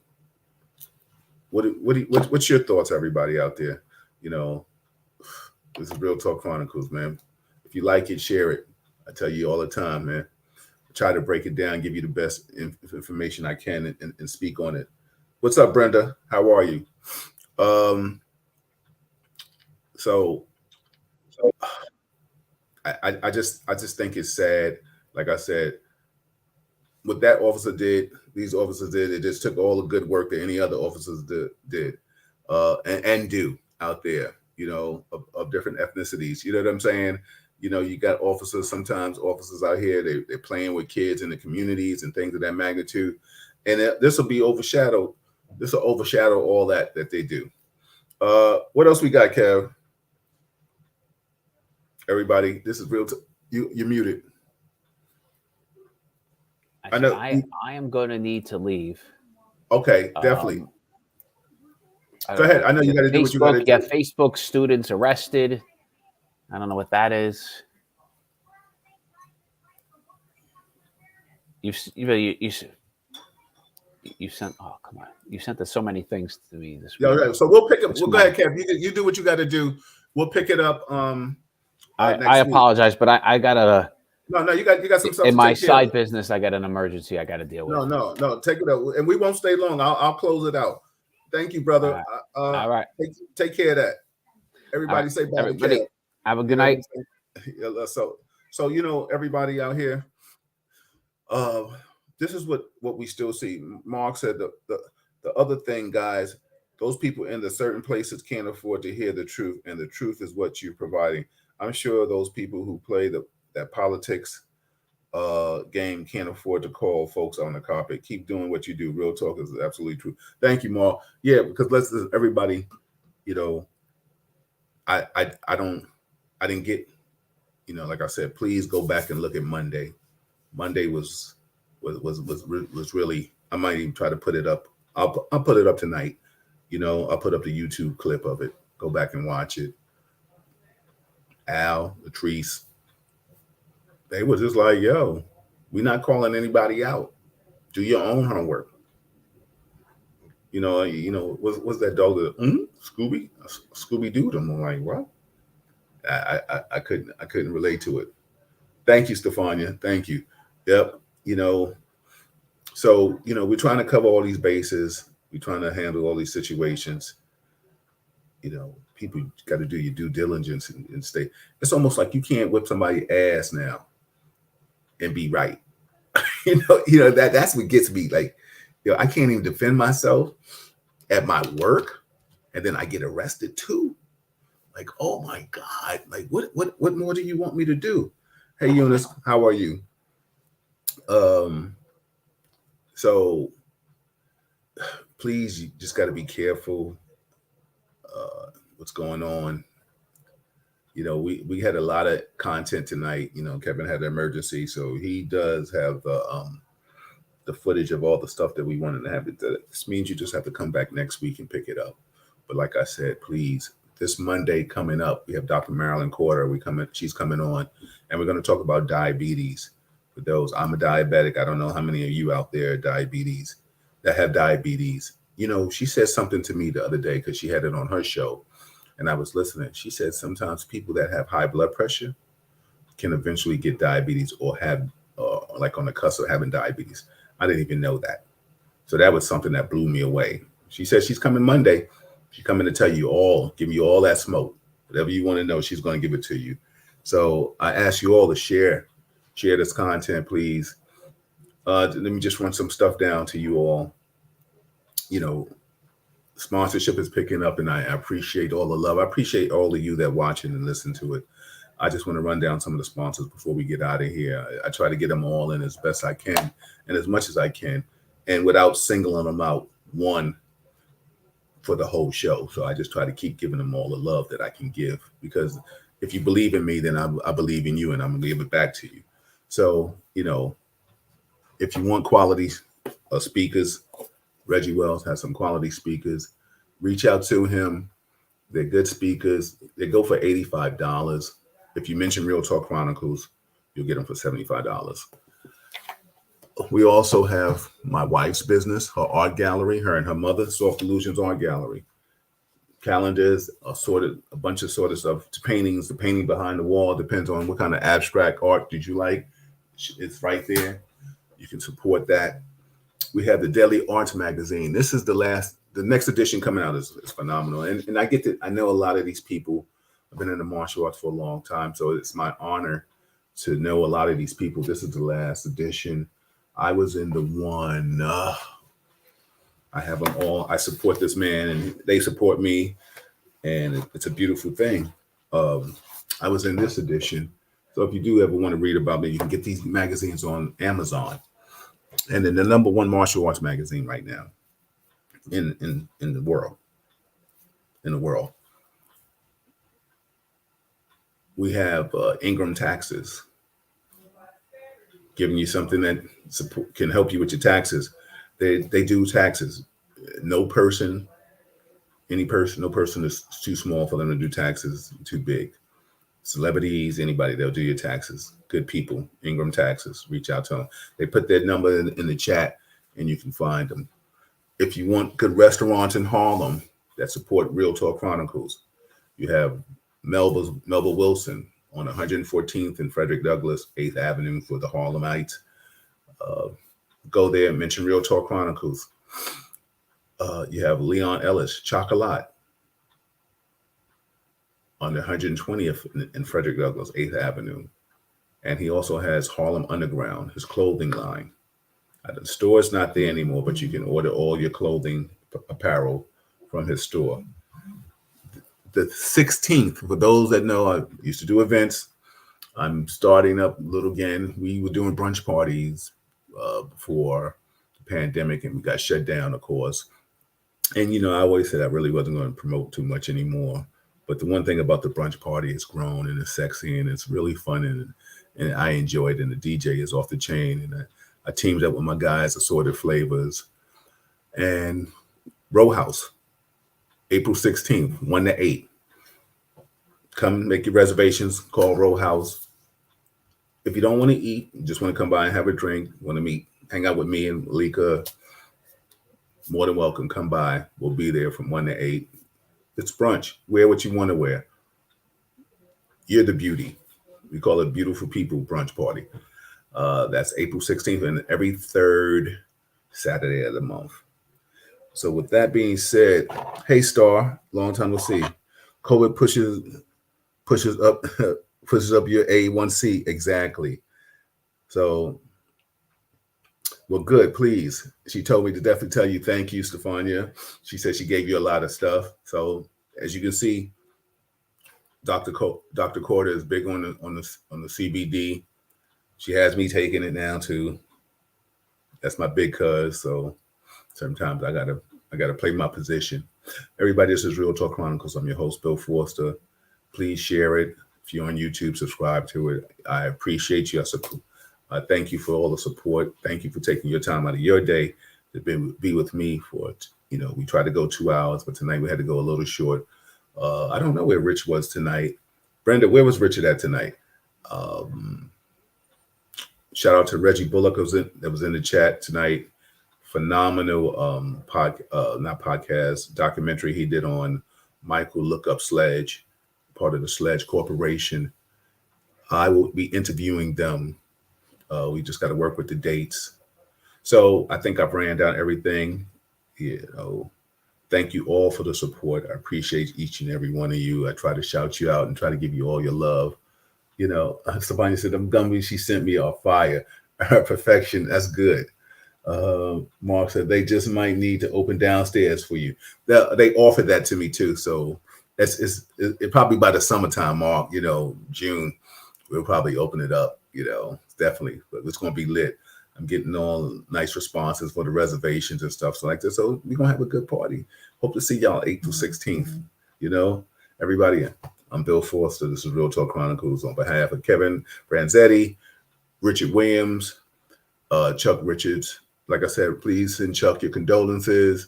What's your thoughts, everybody out there? This is Real Talk Chronicles, man. If you like it, share it. I tell you all the time, man. I try to break it down, give you the best information I can, and speak on it. What's up, Brenda? How are you? So I just think it's sad. Like I said, what that officer did, these officers did, it just took all the good work that any other officers did and do out there, of different ethnicities. You know what I'm saying? You got sometimes officers out here, they're playing with kids in the communities and things of that magnitude. And this will overshadow all that they do. What else we got, Kev? Everybody, this is real. You're muted. I know. I am going to need to leave. Okay, definitely. Go ahead. I know you got to do what you got to do. Yeah, Facebook students arrested. I don't know what that is. You sent. Oh, come on! You sent us so many things to me this week. Yeah, so we'll pick up. Well, go ahead, Kev. You do what you got to do. We'll pick it up. I apologize, but I gotta. No, you got some stuff in my side business. I got an emergency I got to deal with. No, take it out, and we won't stay long. I'll close it out. Thank you, brother. All right. Take care of that. Everybody say bye. Everybody, have a good night. So everybody out here. This is what we still see. Mark said the other thing, guys. Those people in the certain places can't afford to hear the truth, and the truth is what you're providing. I'm sure those people who play that politics game can't afford to call folks on the carpet. Keep doing what you do. Real talk is absolutely true. Thank you, Mark. Yeah, because everybody, I didn't get, like I said, please go back and look at Monday. Monday was really. I might even try to put it up. I'll put it up tonight. I'll put up the YouTube clip of it. Go back and watch it. Al, Latrice, they were just like, yo, we're not calling anybody out. Do your own homework. What's that dog that Scooby-Doo? I'm like, what? I couldn't relate to it. Thank you, Stefania. Thank you. Yep. So, we're trying to cover all these bases. We're trying to handle all these situations. People got to do your due diligence and stay. It's almost like you can't whip somebody's ass now and be right. That's what gets me. Like, I can't even defend myself at my work, and then I get arrested too. Like, oh my God! Like, what more do you want me to do? Hey, Eunice, how are you? So please, you just got to be careful. What's going on? We had a lot of content tonight. Kevin had an emergency, so he does have the footage of all the stuff that we wanted to have. This means you just have to come back next week and pick it up. But like I said, please, this Monday coming up, we have Dr. Marilyn Corder. She's coming on, and we're going to talk about diabetes. For those, I'm a diabetic. I don't know how many of you out there have diabetes. She said something to me the other day because she had it on her show. And I was listening. She said sometimes people that have high blood pressure can eventually get diabetes or have like on the cusp of having diabetes. I didn't even know that. So that was something that blew me away. She said she's coming Monday. She's coming to tell you all, give you all that smoke. Whatever you want to know, she's going to give it to you. So I ask you all to share this content, please. Let me just run some stuff down to you all. Sponsorship is picking up, and I appreciate all the love. I appreciate all of you that watching and listen to it. I just want to run down some of the sponsors before we get out of here. I try to get them all in as best I can and as much as I can, and without singling them out one for the whole show. So I just try to keep giving them all the love that I can give, because if you believe in me, then I believe in you, and I'm going to give it back to you. So, if you want quality speakers, Reggie Wells has some quality speakers. Reach out to him. They're good speakers. They go for $85. If you mention Real Talk Chronicles, you'll get them for $75. We also have my wife's business, her art gallery, her and her mother, Soft Illusions Art Gallery. Calendars, a bunch of stuff. Paintings, the painting behind the wall depends on what kind of abstract art did you like. It's right there. You can support that. We have the Daily Arts magazine. This is the next edition coming out is phenomenal. And I know a lot of these people. I've been in the martial arts for a long time, so it's my honor to know a lot of these people. This is the last edition. I was in the one. I have them all. I support this man, and they support me, and it's a beautiful thing. I was in this edition, so if you do ever want to read about me, you can get these magazines on Amazon. And then the number one martial arts magazine right now in the world. We have Ingram Taxes, giving you something that can help you with your taxes. They do taxes. No person is too small for them to do taxes, too big. Celebrities, anybody, they'll do your taxes. Good people, Ingram Taxes, reach out to them. They put their number in the chat and you can find them. If you want good restaurants in Harlem that support Real Talk Chronicles, you have Melba Wilson on 114th and Frederick Douglass, 8th Avenue for the Harlemites. Go there and mention Real Talk Chronicles. You have Leon Ellis, Chocolat, on the 120th in Frederick Douglass, 8th Avenue. And he also has Harlem Underground, his clothing line. The store is not there anymore, but you can order all your clothing apparel from his store. The 16th, for those that know, I used to do events. I'm starting up a little again. We were doing brunch parties before the pandemic, and we got shut down, of course. And, I always said I really wasn't going to promote too much anymore. But the one thing about the brunch party, it's grown and it's sexy and it's really fun and I enjoy it. And the DJ is off the chain. And I teamed up with my guys, Assorted Flavors. And Row House, April 16th, 1 to 8. Come make your reservations, call Row House. If you don't want to eat, you just want to come by and have a drink, want to meet, hang out with me and Malika, more than welcome. Come by. We'll be there from 1 to 8. It's brunch. Wear what you want to wear. You're the beauty. We call it Beautiful People Brunch Party. That's April 16th and every third Saturday of the month. So with that being said, hey Star, long time no see. COVID pushes up your A1C. Exactly. So, well, good, please. She told me to definitely tell you thank you, Stefania. She said she gave you a lot of stuff. So as you can see, Dr. Corder is big on the CBD. She has me taking it now too. That's my big cuz. So sometimes I gotta play my position. Everybody, this is Real Talk Chronicles. I'm your host, Bill Forster. Please share it. If you're on YouTube, subscribe to it. I appreciate you. I thank you for all the support. Thank you for taking your time out of your day to be with me for, we tried to go 2 hours, but tonight we had to go a little short. I don't know where Rich was tonight. Brenda, where was Richard at tonight? Shout out to Reggie Bullock that was in the chat tonight. Phenomenal documentary he did on Michael Look Up Sledge, part of the Sledge Corporation. I will be interviewing them. We just got to work with the dates. So I think I've ran down everything. Thank you all for the support. I appreciate each and every one of you. I try to shout you out and try to give you all your love. Stefania said, them gummies she sent me are fire. Perfection, that's good. Mark said, they just might need to open downstairs for you. They offered that to me too. So it probably by the summertime, Mark, June, we'll probably open it up, definitely. But it's going to be lit. I'm getting all nice responses for the reservations and stuff. So so we're going to have a good party. Hope to see y'all April 16th. Everybody, I'm Bill Forster. This is Real Talk Chronicles on behalf of Kevin Branzetti, Richard Williams, Chuck Richards. Like I said, please send Chuck your condolences.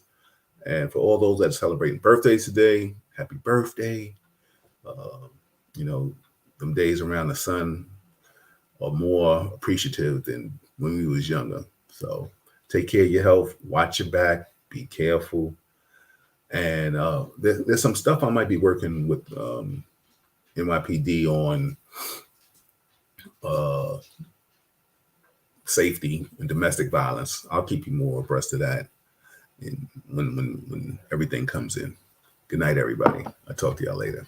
And for all those that are celebrating birthdays today, happy birthday. You know, them days around the sun are more appreciative than when we was younger. So take care of your health, watch your back, be careful. And there's some stuff I might be working with NYPD on safety and domestic violence. I'll keep you more abreast of that when everything comes in. Good night, everybody. I'll talk to y'all later.